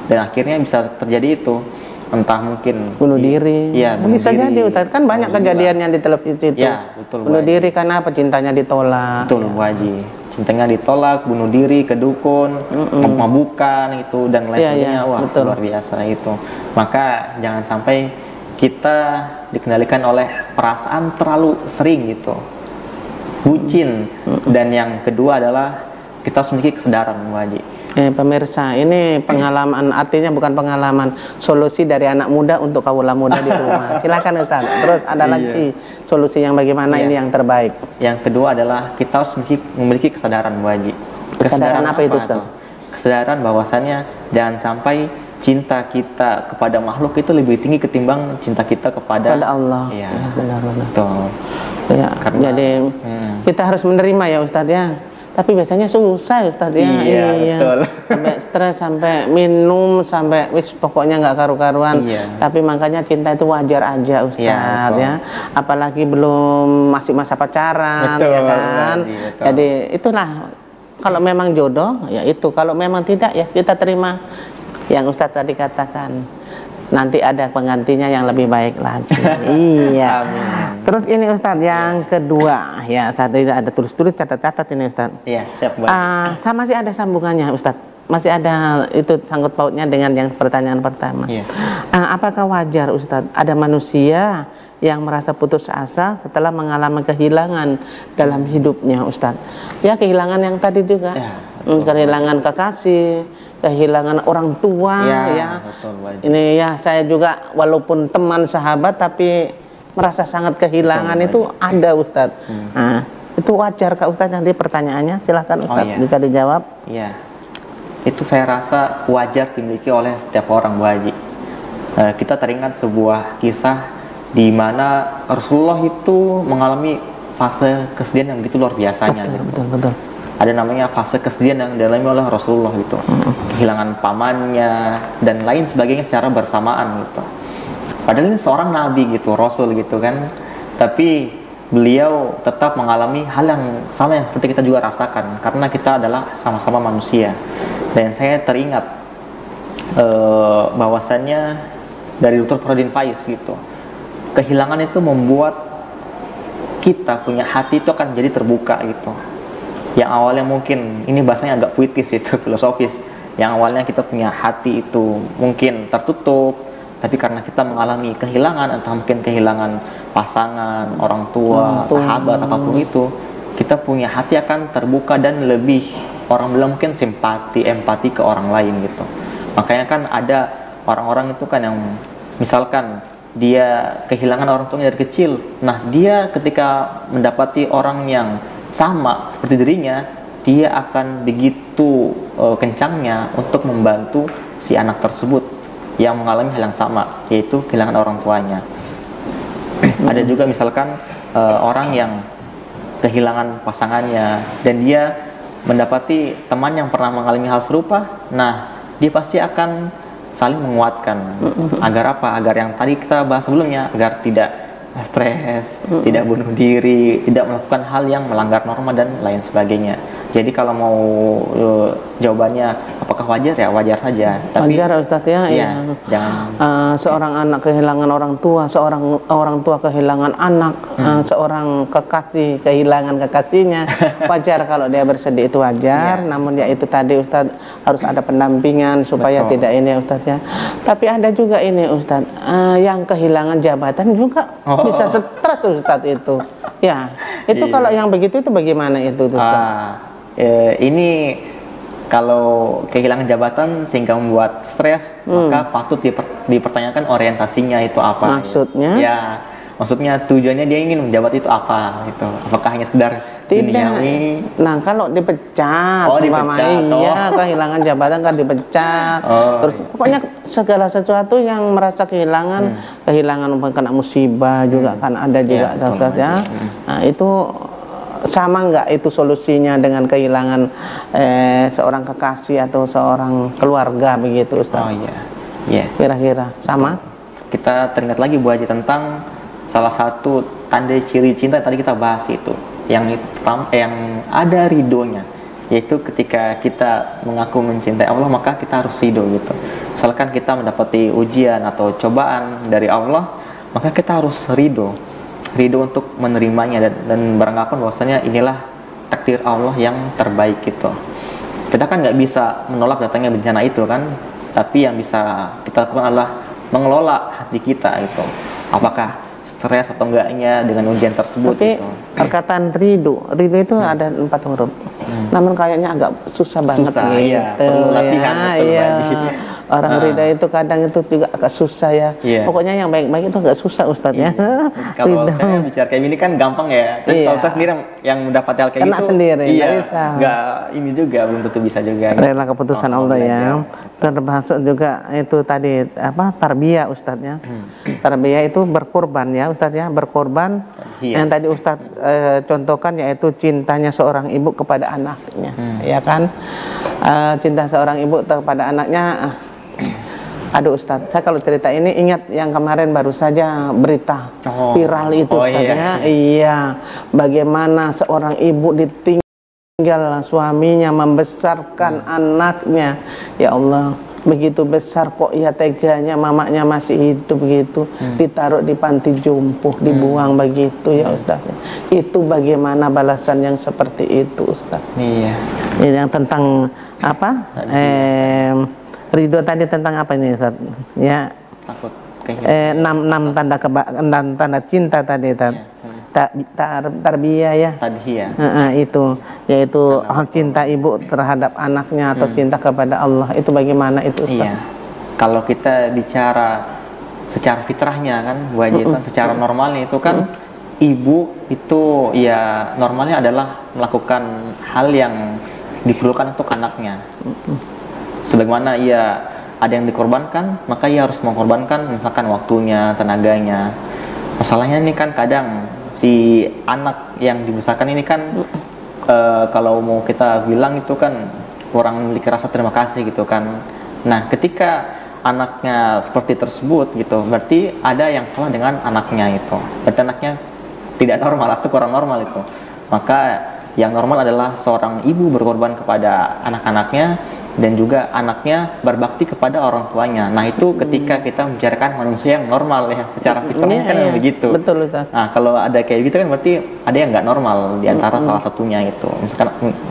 Dan akhirnya bisa terjadi itu, entah mungkin bunuh diri. Iya, bisa jadi Ustaz, kan banyak kejadian yang di televisi itu. Ya, betul, bunuh diri karena apa? Cintanya ditolak. Betul Bu Haji. Cintanya ditolak, bunuh diri ke dukun, memabukan itu dan lain sebagainya. Wah, betul. Luar biasa itu. Maka jangan sampai kita dikendalikan oleh perasaan terlalu sering gitu, bucin. Dan yang kedua adalah kita harus memiliki kesadaran Bu Haji. Pemirsa, ini pengalaman, artinya bukan pengalaman, solusi dari anak muda untuk kaula muda di rumah. Silakan Ustaz. Terus ada lagi solusi yang bagaimana ini yang terbaik? Yang kedua adalah kita harus memiliki kesadaran Bu Haji. Kesadaran apa itu Ustaz? Kesadaran bahwasannya jangan sampai cinta kita kepada makhluk itu lebih tinggi ketimbang cinta kita kepada Allah. Iya, benar-benar. Betul. Ya, jadi kita harus menerima ya Ustaz ya. Tapi biasanya susah Ustaz ya. Iya, betul. Sampai stres, sampai minum, sampai pokoknya nggak karu-karuan. Tapi makanya cinta itu wajar aja Ustaz ya. Apalagi belum masih masa pacaran, betul, ya kan. betul. Jadi itulah Kalau memang jodoh, ya itu. Kalau memang tidak, ya kita terima yang Ustadz tadi katakan. Nanti ada penggantinya yang lebih baik lagi. Iya. Amin. Terus ini Ustadz yang kedua, ya saat ini ada tulis-tulis, catat-catat ini Ustadz. Iya, siap Bu. Masih ada sambungannya Ustadz. Masih ada itu sangkut pautnya dengan yang pertanyaan pertama. Iya. Apakah wajar Ustadz ada manusia yang merasa putus asa setelah mengalami kehilangan dalam hidupnya Ustadz? Ya kehilangan yang tadi juga, Ya, kehilangan kekasih, kehilangan orang tua, ya. Betul, ini ya saya juga walaupun teman sahabat tapi merasa sangat kehilangan itu ada Ustadz. Nah, itu wajar Kak Ustadz? Nanti pertanyaannya silahkan Ustadz bisa dijawab. Iya, itu saya rasa wajar dimiliki oleh setiap orang Bu Haji. Kita teringat sebuah kisah di mana Rasulullah itu mengalami fase kesedihan yang begitu luar biasanya. Betul. Ada namanya fase kesedihan yang dialami oleh Rasulullah gitu, kehilangan pamannya dan lain sebagainya secara bersamaan gitu. Padahal ini seorang nabi gitu, rasul gitu kan, tapi beliau tetap mengalami hal yang sama yang seperti kita juga rasakan karena kita adalah sama-sama manusia. Dan saya teringat bahwasannya dari Dr. Fahrudin Faiz gitu, kehilangan itu membuat kita punya hati itu akan jadi terbuka gitu. Yang awalnya mungkin ini bahasanya agak puitis itu, filosofis. Yang awalnya kita punya hati itu mungkin tertutup, tapi karena kita mengalami kehilangan, entah mungkin kehilangan pasangan, orang tua, sahabat, apapun itu, kita punya hati akan terbuka dan lebih, orang bilang mungkin simpati, empati ke orang lain gitu. Makanya kan ada orang-orang itu kan yang misalkan dia kehilangan orang tuanya dari kecil, nah dia ketika mendapati orang yang sama seperti dirinya, dia akan begitu kencangnya untuk membantu si anak tersebut yang mengalami hal yang sama, yaitu kehilangan orang tuanya. Ada juga misalkan orang yang kehilangan pasangannya dan dia mendapati teman yang pernah mengalami hal serupa, nah dia pasti akan saling menguatkan. Agar apa? Agar yang tadi kita bahas sebelumnya, agar tidak stres, tidak bunuh diri, tidak melakukan hal yang melanggar norma dan lain sebagainya. Jadi kalau mau jawabannya apakah wajar, ya wajar saja. Tapi wajar Ustadz ya, jangan seorang anak kehilangan orang tua, seorang orang tua kehilangan anak, seorang kekasih kehilangan kekasihnya, wajar kalau dia bersedih, itu wajar. Namun ya itu tadi Ustadz, harus ada pendampingan supaya tidak ini Ustadz ya. Tapi ada juga ini Ustadz, yang kehilangan jabatan juga bisa stres Ustadz itu. Ya, itu kalau yang begitu itu bagaimana itu Ustadz? Ini kalau kehilangan jabatan sehingga membuat stres, maka patut dipertanyakan orientasinya itu apa. Maksudnya? Ya, maksudnya tujuannya dia ingin menjabat itu apa gitu. Apakah hanya sekedar duniawi? Nah, kalau dipecat, iya, kehilangan jabatan kan dipecat. Terus pokoknya segala sesuatu yang merasa kehilangan, kehilangan kena musibah juga kan ada juga ya. Nah, itu sama nggak itu solusinya dengan kehilangan seorang kekasih atau seorang keluarga begitu Ustaz? Kira-kira sama? Kita teringat lagi Bu Haji tentang salah satu tanda ciri cinta yang tadi kita bahas itu, yang ada ridhonya, yaitu ketika kita mengaku mencintai Allah maka kita harus ridho gitu. Misalkan kita mendapati ujian atau cobaan dari Allah, maka kita harus ridho untuk menerimanya dan beranggapan bahwasanya inilah takdir Allah yang terbaik gitu. Kita kan nggak bisa menolak datangnya bencana itu kan, tapi yang bisa kita lakukan adalah mengelola hati kita gitu. Apakah stres atau enggaknya dengan ujian tersebut? Tapi gitu. Perkataan ridho itu ada 4 huruf. Namun kayaknya agak susah banget gitu. Perlu latihan, Orang ridho itu kadang itu juga agak susah ya. Pokoknya yang baik-baik itu agak susah Ustadz ya. Kalau saya bicara kayak gini kan gampang ya. Kalau saya sendiri yang mendapat hal kayak kena gitu, sendiri, nggak ini juga belum tentu bisa juga. Rela keputusan Allah ya. Termasuk juga itu tadi apa, tarbiyah Ustadz ya. Tarbiyah itu berkorban ya Ustadz ya, berkorban. Yang tadi Ustadz contohkan yaitu cintanya seorang ibu kepada anaknya, ya kan? Cinta seorang ibu kepada anaknya. Aduh Ustadz, saya kalau cerita ini ingat yang kemarin baru saja berita viral itu Ustadz ya. Iya, bagaimana seorang ibu ditinggal tinggal suaminya membesarkan anaknya, ya Allah, begitu besar kok ya teganya mamanya masih hidup begitu, ditaruh di panti jompo, dibuang begitu ya Ustaz. Itu bagaimana balasan yang seperti itu Ustaz? Iya. Yang tentang apa? Ridho tadi tentang apa ini Ustaz? Ya. Takut. Enam tanda cinta tadi Ustaz. Tarbiyah ya. Tadhiyah. Itu yaitu cinta ibu terhadap anaknya atau cinta kepada Allah. Itu bagaimana itu Ustaz? Iya. Kalau kita bicara secara fitrahnya kan, wajib secara normalnya itu kan ibu itu ya normalnya adalah melakukan hal yang diperlukan untuk anaknya. Sebagaimana ia ada yang dikorbankan, maka ia harus mengorbankan misalkan waktunya, tenaganya. Masalahnya ini kan kadang si anak yang dibesarkan ini kan kalau mau kita bilang itu kan kurang memiliki rasa terima kasih gitu kan. Nah, ketika anaknya seperti tersebut gitu, berarti ada yang salah dengan anaknya itu. Berarti anaknya tidak normal atau kurang normal itu. Maka yang normal adalah seorang ibu berkorban kepada anak-anaknya dan juga anaknya berbakti kepada orang tuanya. Nah, itu ketika kita membicarakan manusia yang normal ya, secara fitrahnya kan begitu. Betul, Ustaz. Nah, kalau ada kayak gitu kan berarti ada yang nggak normal di antara salah satunya itu.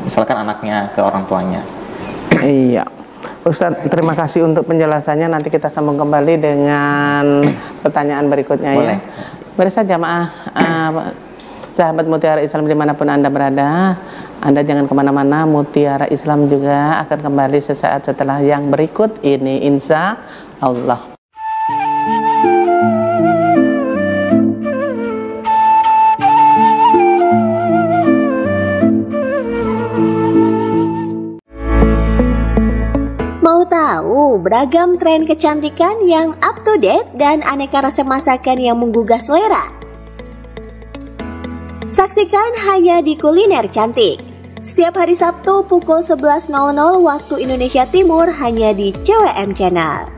Misalkan anaknya ke orang tuanya. Iya. Ustaz, terima kasih untuk penjelasannya. Nanti kita sambung kembali dengan pertanyaan berikutnya. Boleh. Ya. Pemirsa jamaah sahabat Mutiara Islam dimanapun Anda berada, Anda jangan kemana-mana. Mutiara Islam juga akan kembali sesaat setelah yang berikut ini, insya Allah. Mau tahu beragam tren kecantikan yang up to date dan aneka resep masakan yang menggugah selera? Saksikan hanya di Kuliner Cantik. Setiap hari Sabtu pukul 11.00 waktu Indonesia Timur hanya di CWM Channel.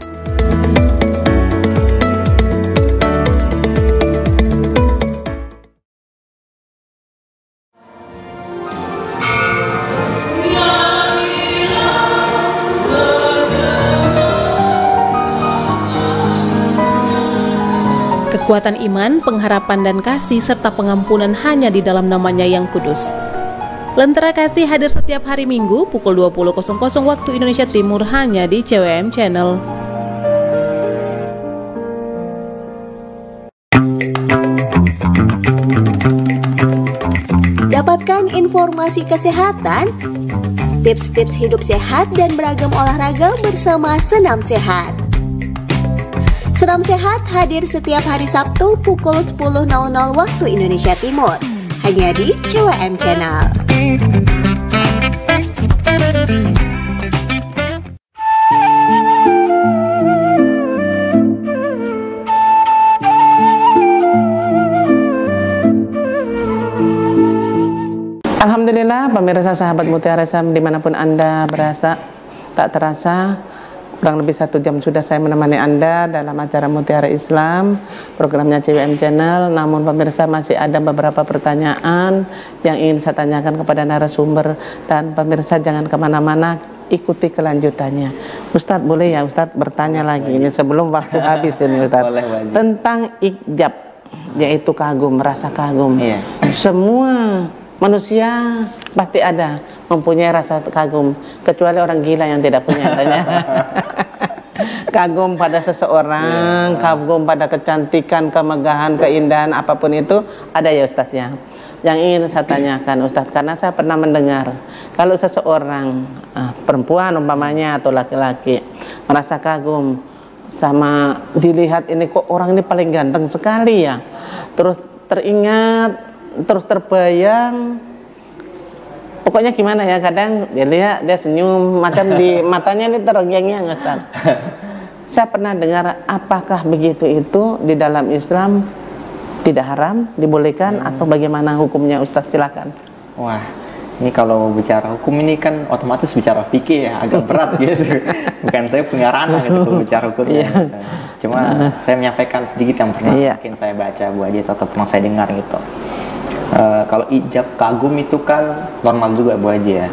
Kekuatan iman, pengharapan dan kasih serta pengampunan hanya di dalam namanya yang kudus. Lentera Kasih hadir setiap hari Minggu pukul 20.00 waktu Indonesia Timur hanya di CWM Channel. Dapatkan informasi kesehatan, tips-tips hidup sehat dan beragam olahraga bersama Senam Sehat. Senam Sehat hadir setiap hari Sabtu pukul 10.00 waktu Indonesia Timur, hanya di CWM Channel. Alhamdulillah, pemirsa sahabat Mutiara Islam dimanapun Anda berasa, tak terasa kurang lebih 1 jam sudah saya menemani Anda dalam acara Mutiara Islam, programnya CWM Channel. Namun pemirsa masih ada beberapa pertanyaan yang ingin saya tanyakan kepada narasumber, dan pemirsa jangan kemana-mana, ikuti kelanjutannya. Ustadz, boleh ya Ustadz bertanya lagi ini sebelum waktu habis ini Ustadz. Tentang ijab, yaitu kagum, rasa kagum. Iya. Semua manusia pasti ada mempunyai rasa kagum, kecuali orang gila yang tidak punya. Kagum pada seseorang, kagum pada kecantikan, kemegahan, keindahan, apapun itu ada ya Ustadz ya. Yang ingin saya tanyakan Ustadz, karena saya pernah mendengar kalau seseorang perempuan umpamanya atau laki-laki merasa kagum sama dilihat ini, kok orang ini paling ganteng sekali ya, terus teringat, terus terbayang, pokoknya gimana ya, kadang dia lihat, dia senyum, macam di matanya ini terenggiang-giang Ustaz. Saya pernah dengar, apakah begitu itu di dalam Islam tidak haram, dibolehkan, atau bagaimana hukumnya Ustaz? Silakan. Wah, ini kalau bicara hukum ini kan otomatis bicara fikih ya, agak berat gitu. Bukan saya punya ranah gitu kalau bicara hukumnya. Cuma saya menyampaikan sedikit yang pernah mungkin saya baca Bu Adit atau pernah saya dengar gitu. Kalau ijab kagum itu kan normal juga Bu Haji ya.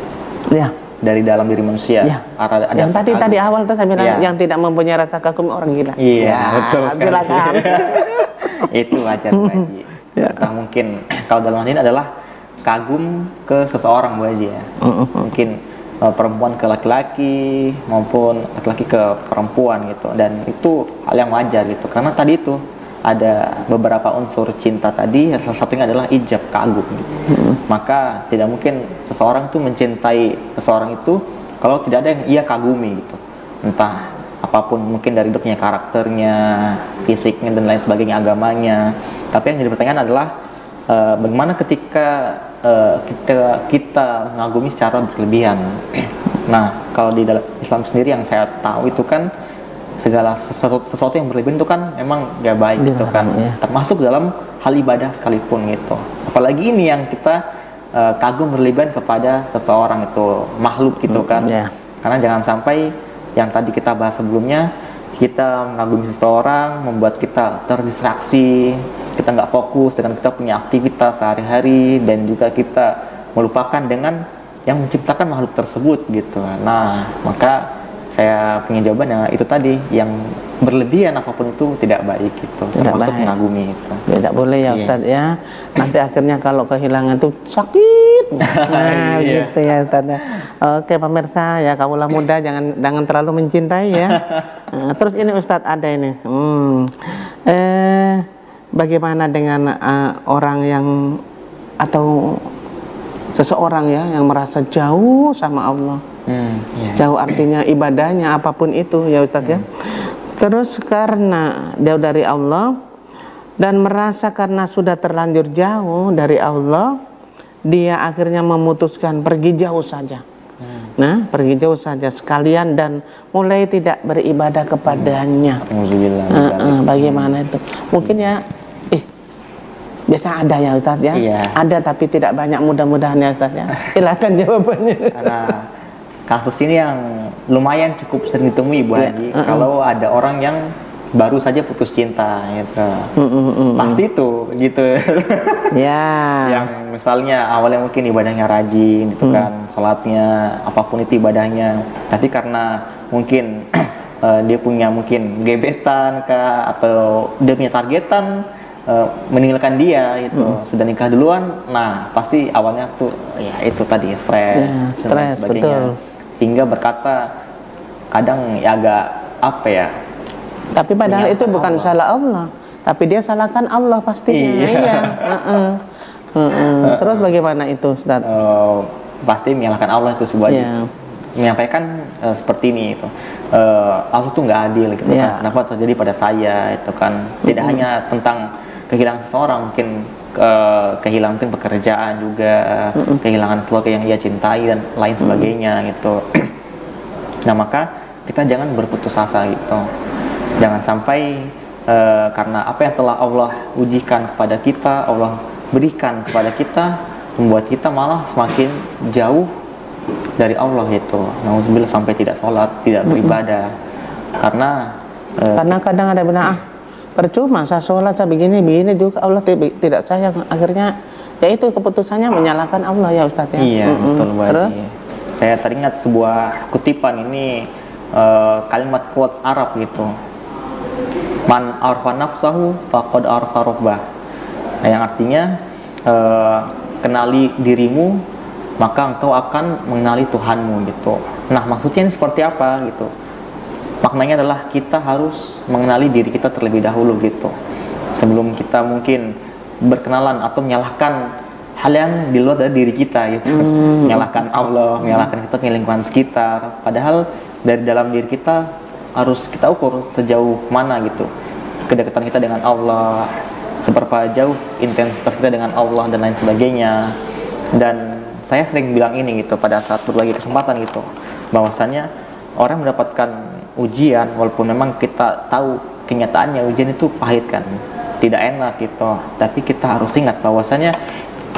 Ya. Dari dalam diri manusia. Ya. Ada yang tadi awal tuh saya bilang ya. yang tidak mempunyai rasa kagum orang gila. Iya, ya, betul sekali. silakan. Itu wajar Bu Haji. Ya. Nah, mungkin kalau dalam hal ini adalah kagum ke seseorang Bu Haji ya. Mungkin perempuan ke laki-laki maupun laki-laki ke perempuan gitu, dan itu hal yang wajar gitu, karena tadi itu ada beberapa unsur cinta tadi, salah satunya adalah ijab, kagum gitu. Maka tidak mungkin seseorang tuh mencintai seseorang itu kalau tidak ada yang ia kagumi gitu, entah apapun, mungkin dari hidupnya, karakternya, fisiknya dan lain sebagainya, agamanya. Tapi yang jadi pertanyaan adalah bagaimana ketika kita mengagumi secara berlebihan. Nah, kalau di dalam Islam sendiri yang saya tahu itu kan segala sesuatu yang berlebihan itu kan memang gak baik gitu kan, termasuk dalam hal ibadah sekalipun gitu. Apalagi ini yang kita kagum berlebihan kepada seseorang itu, makhluk gitu kan. Karena jangan sampai yang tadi kita bahas sebelumnya, kita mengagumi seseorang membuat kita terdistraksi, kita nggak fokus dengan kita punya aktivitas sehari-hari, dan juga kita melupakan dengan yang menciptakan makhluk tersebut gitu. Nah, maka saya punya jawaban itu tadi, yang berlebihan apapun itu tidak baik gitu, termasuk mengagumi itu. Tidak boleh ya Ustaz ya. Nanti akhirnya kalau kehilangan itu sakit. Nah, gitu ya Ustaz ya. Oke pemirsa ya, kaulah muda jangan terlalu mencintai ya. Terus ini Ustaz ada ini. Bagaimana dengan orang yang atau seseorang ya yang merasa jauh sama Allah? Jauh artinya ibadahnya apapun itu ya Ustadz ya. Terus karena jauh dari Allah dan merasa karena sudah terlanjur jauh dari Allah, dia akhirnya memutuskan pergi jauh saja. Nah, pergi jauh saja sekalian dan mulai tidak beribadah kepadanya. Bagaimana itu? Mungkin ya biasa ada ya Ustadz ya. Ada tapi tidak banyak, mudah-mudahan ya Ustadz ya. Silakan jawabannya. Karena kasus ini yang lumayan cukup sering ditemui Bu Haji. Kalau ada orang yang baru saja putus cinta gitu. Pasti itu gitu. Yang misalnya awalnya mungkin ibadahnya rajin gitu kan, sholatnya, apapun itu ibadahnya, tapi karena mungkin dia punya mungkin gebetan kah, atau dia punya targetan meninggalkan dia itu, sudah nikah duluan. Nah, pasti awalnya tuh ya itu tadi stres dan sebagainya. Betul. Hingga berkata kadang ya agak apa ya, tapi padahal itu bukan salah Allah, tapi dia salahkan Allah pastinya. Terus bagaimana itu Ustaz? Pasti menyalahkan Allah itu sebuah menyampaikan seperti ini itu. Allah tuh nggak adil gitu kan. Kenapa terjadi pada saya itu kan? Tidak hanya tentang kehilangan seseorang, mungkin kehilangan mungkin pekerjaan juga, kehilangan keluarga yang ia cintai dan lain sebagainya gitu. Nah, maka kita jangan berputus asa gitu. Jangan sampai karena apa yang telah Allah ujikan kepada kita, Allah berikan kepada kita, membuat kita malah semakin jauh dari Allah gitu. Nauzubillah, sampai tidak sholat, tidak beribadah. Karena kadang ada benar percuma saya sholat, saya begini juga Allah tidak sayang. Akhirnya ya itu keputusannya menyalahkan Allah ya Ustadz ya. Iya, betul banget. Saya teringat sebuah kutipan ini, kalimat quotes Arab gitu. Man arfa nafsahu faqad arfa rabbah. Nah, yang artinya kenali dirimu maka engkau akan mengenali Tuhanmu gitu. Nah, maksudnya ini seperti apa gitu? Maknanya adalah kita harus mengenali diri kita terlebih dahulu gitu, sebelum kita mungkin berkenalan atau menyalahkan hal yang di luar dari diri kita gitu. Menyalahkan Allah, menyalahkan kita, lingkungan sekitar. Padahal dari dalam diri kita harus kita ukur sejauh mana gitu kedekatan kita dengan Allah, seberapa jauh intensitas kita dengan Allah dan lain sebagainya. Dan saya sering bilang ini gitu pada saat berbagi kesempatan gitu, bahwasannya orang mendapatkan ujian, walaupun memang kita tahu kenyataannya ujian itu pahit kan, tidak enak gitu, tapi kita harus ingat bahwasanya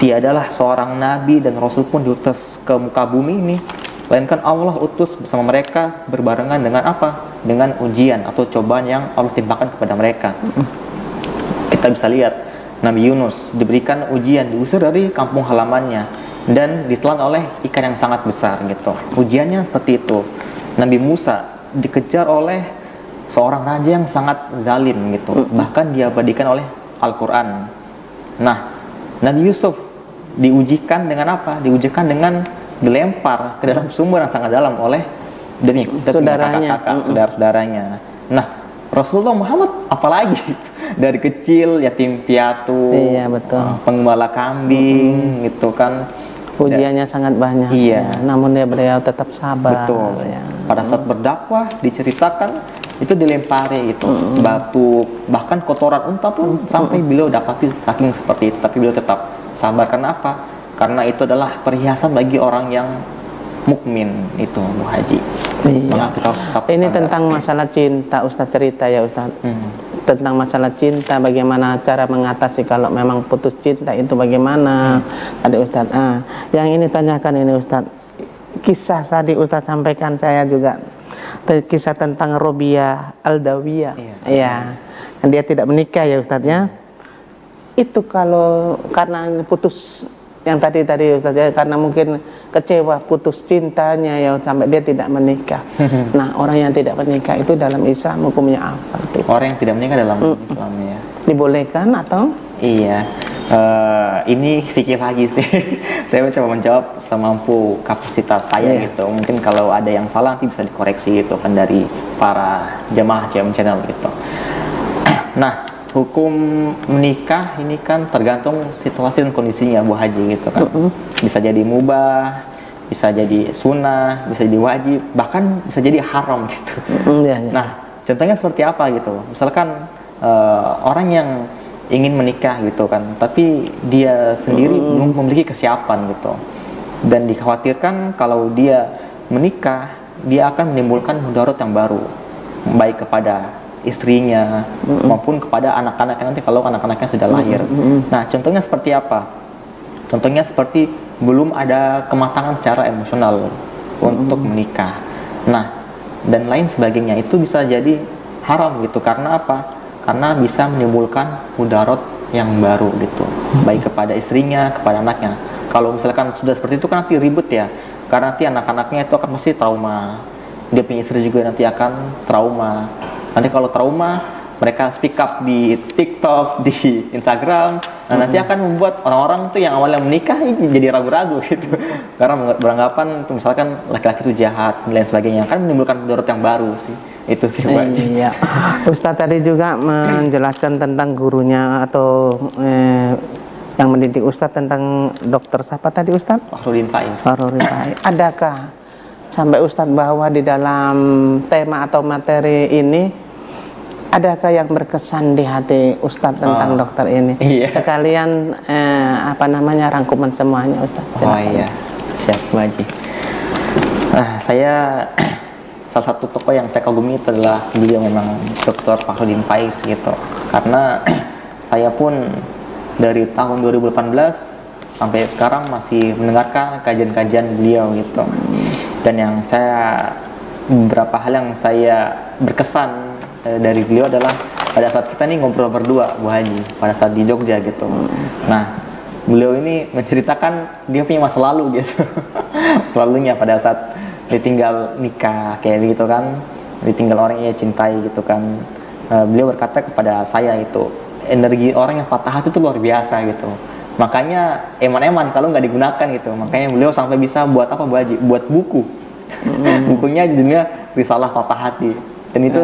tiadalah seorang nabi dan rasul pun diutus ke muka bumi ini melainkan Allah utus bersama mereka berbarengan dengan apa? Dengan ujian atau cobaan yang Allah timpakan kepada mereka. Kita bisa lihat Nabi Yunus diberikan ujian, diusir dari kampung halamannya dan ditelan oleh ikan yang sangat besar gitu. Ujiannya seperti itu. Nabi Musa dikejar oleh seorang raja yang sangat zalim gitu. Bahkan diabadikan oleh Al-Qur'an. Nah, Nabi Yusuf diujikan dengan apa? Diujikan dengan dilempar ke dalam sumur yang sangat dalam oleh kakak-kakak, saudara-saudaranya. Nah, Rasulullah Muhammad apalagi dari kecil yatim piatu, penggembala kambing gitu kan. Ujiannya sangat banyak. Iya. Namun beliau tetap sabar. Betul. Ya. Pada saat berdakwah diceritakan itu dilempari gitu, batu, bahkan kotoran unta pun sampai beliau dapati saking seperti itu. Tapi beliau tetap sabar. Karena apa? Karena itu adalah perhiasan bagi orang yang mukmin itu, Bu Haji. Iya. Ini tentang masalah cinta, Ustaz cerita ya Ustaz. Tentang masalah cinta, bagaimana cara mengatasi kalau memang putus cinta itu bagaimana. Tadi Ustaz, yang ini tanyakan ini Ustaz. Kisah tadi Ustaz sampaikan saya juga. Kisah tentang Robiah Al-Dawiyah. Iya. Dia tidak menikah ya Ustaz ya. Itu kalau karena putus yang tadi Ustaz ya, karena mungkin kecewa putus cintanya ya sampai dia tidak menikah. Nah, orang yang tidak menikah itu dalam Islam hukumnya apa? Orang yang tidak menikah dalam Islam ya. Dibolehkan atau? Iya. Ini fikih lagi sih. Saya mencoba menjawab semampu kapasitas saya gitu. Mungkin kalau ada yang salah nanti bisa dikoreksi gitu kan dari para jamaah JWM Channel gitu. Nah, hukum menikah ini kan tergantung situasi dan kondisinya Bu Haji gitu kan. Bisa jadi mubah, bisa jadi sunnah, bisa jadi wajib, bahkan bisa jadi haram gitu. Nah, contohnya seperti apa gitu? Misalkan orang yang ingin menikah gitu kan, tapi dia sendiri belum memiliki kesiapan gitu, dan dikhawatirkan kalau dia menikah dia akan menimbulkan mudarat yang baru, baik kepada istrinya maupun kepada anak-anaknya nanti kalau anak-anaknya sudah lahir. Nah, contohnya seperti apa? Contohnya seperti belum ada kematangan secara emosional untuk menikah. Nah, dan lain sebagainya itu bisa jadi haram gitu. Karena apa? Karena bisa menimbulkan mudarat yang baru gitu, baik kepada istrinya, kepada anaknya. Kalau misalkan sudah seperti itu kan nanti ribet ya, karena nanti anak-anaknya itu akan pasti trauma. Dia punya istri juga nanti akan trauma. Nanti kalau trauma, mereka speak up di TikTok, di Instagram, nah nanti akan membuat orang-orang tuh yang awalnya menikah jadi ragu-ragu gitu. Karena beranggapan tuh misalkan laki-laki itu jahat dan lain sebagainya, kan menimbulkan mudarat yang baru sih. Itu sih wajib. Iya. Ustadz tadi juga menjelaskan tentang gurunya atau yang mendidik Ustadz tentang dokter siapa tadi Ustadz? Fahrudin Faiz. Adakah sampai Ustadz bawa di dalam tema atau materi ini, adakah yang berkesan di hati Ustadz tentang dokter ini? Iya. Sekalian rangkuman semuanya Ustadz. Oh iya, siap wajib. Nah, saya salah satu tokoh yang saya kagumi itu adalah beliau memang Dr. Fahrudin Faiz gitu. Karena saya pun dari tahun 2018 sampai sekarang masih mendengarkan kajian-kajian beliau gitu. Dan yang saya beberapa hal yang saya berkesan dari beliau adalah pada saat kita nih ngobrol berdua Bu Haji pada saat di Jogja gitu. Nah, beliau ini menceritakan dia punya masa lalu gitu. Masa lalunya pada saat ditinggal nikah kayak gitu kan, ditinggal orang yang ia cintai gitu kan. Beliau berkata kepada saya itu, energi orang yang patah hati itu luar biasa gitu. Makanya eman-eman kalau nggak digunakan gitu. Makanya beliau sampai bisa buat apa Bu Haji? Buat buku. Bukunya judulnya Risalah Patah Hati. Dan itu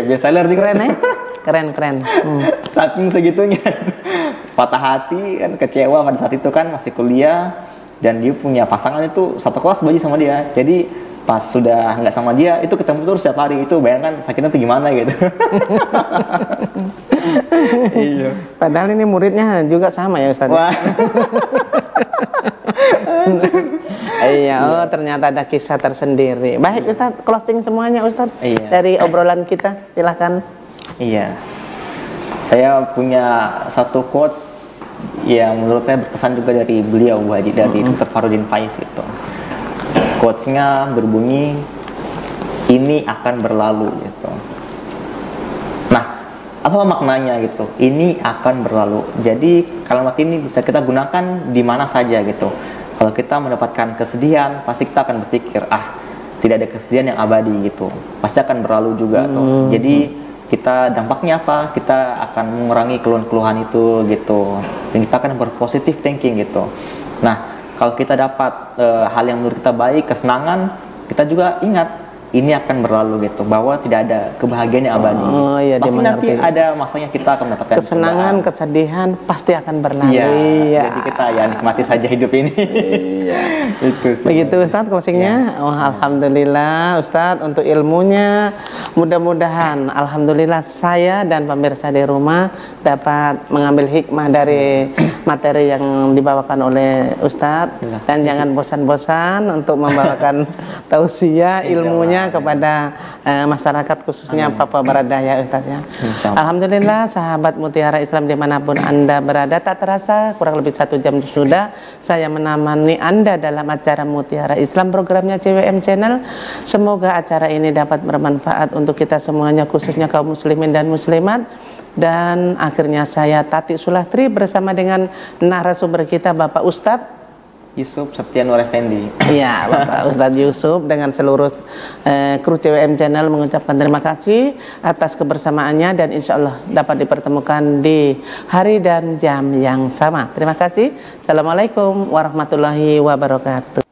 bestseller juga. Keren ya? Keren. Saking segitunya. Patah hati kan, kecewa pada saat itu kan masih kuliah. Dan dia punya pasangan itu satu kelas Bu Haji sama dia. Jadi pas sudah nggak sama dia itu ketemu terus setiap hari. Itu bayangkan sakitnya tuh gimana gitu. Iya. Padahal ini muridnya juga sama ya Ustaz. Wah. Iya, ternyata ada kisah tersendiri. Baik Ustaz, closing semuanya Ustaz. Iya. Dari obrolan kita, silakan. Iya. Saya punya satu quotes yang menurut saya berkesan juga dari beliau Bu Haji, dari Dr. Fahrudin Faiz gitu. Quotes-nya berbunyi, ini akan berlalu gitu. Nah, Apa maknanya gitu? Ini akan berlalu. Jadi kalimat ini bisa kita gunakan di mana saja gitu. Kalau kita mendapatkan kesedihan, pasti kita akan berpikir, tidak ada kesedihan yang abadi gitu. Pasti akan berlalu juga tuh. Jadi kita dampaknya apa? Kita akan mengurangi keluhan-keluhan itu gitu. Dan kita akan berpositif thinking gitu. Nah, kalau kita dapat hal yang menurut kita baik, kesenangan, kita juga ingat ini akan berlalu gitu, bahwa tidak ada kebahagiaan yang abadi. Iya, pasti nanti ada masanya kita akan mendapatkan kesenangan, kesedihan pasti akan berlalu. Iya. Jadi kita ya nikmati saja hidup ini. Iya. Itu sih. Begitu Ustadz closingnya. Alhamdulillah Ustadz untuk ilmunya. Mudah-mudahan alhamdulillah saya dan pemirsa di rumah dapat mengambil hikmah dari materi yang dibawakan oleh Ustadz, dan jangan bosan-bosan untuk membawakan tausiah ilmunya kepada masyarakat khususnya Papua Barat Daya Ustadz ya. Alhamdulillah sahabat Mutiara Islam dimanapun Anda berada, tak terasa kurang lebih 1 jam sudah saya menemani Anda dalam acara Mutiara Islam, programnya CWM Channel. Semoga acara ini dapat bermanfaat untuk kita semuanya, khususnya kaum muslimin dan muslimat. Dan akhirnya saya Tati Sulastri bersama dengan narasumber kita Bapak Ustadz Yusuf Septianur Effendi. Iya, Bapak Ustadz Yusuf dengan seluruh kru CWM Channel mengucapkan terima kasih atas kebersamaannya, dan insya Allah dapat dipertemukan di hari dan jam yang sama. Terima kasih. Assalamualaikum warahmatullahi wabarakatuh.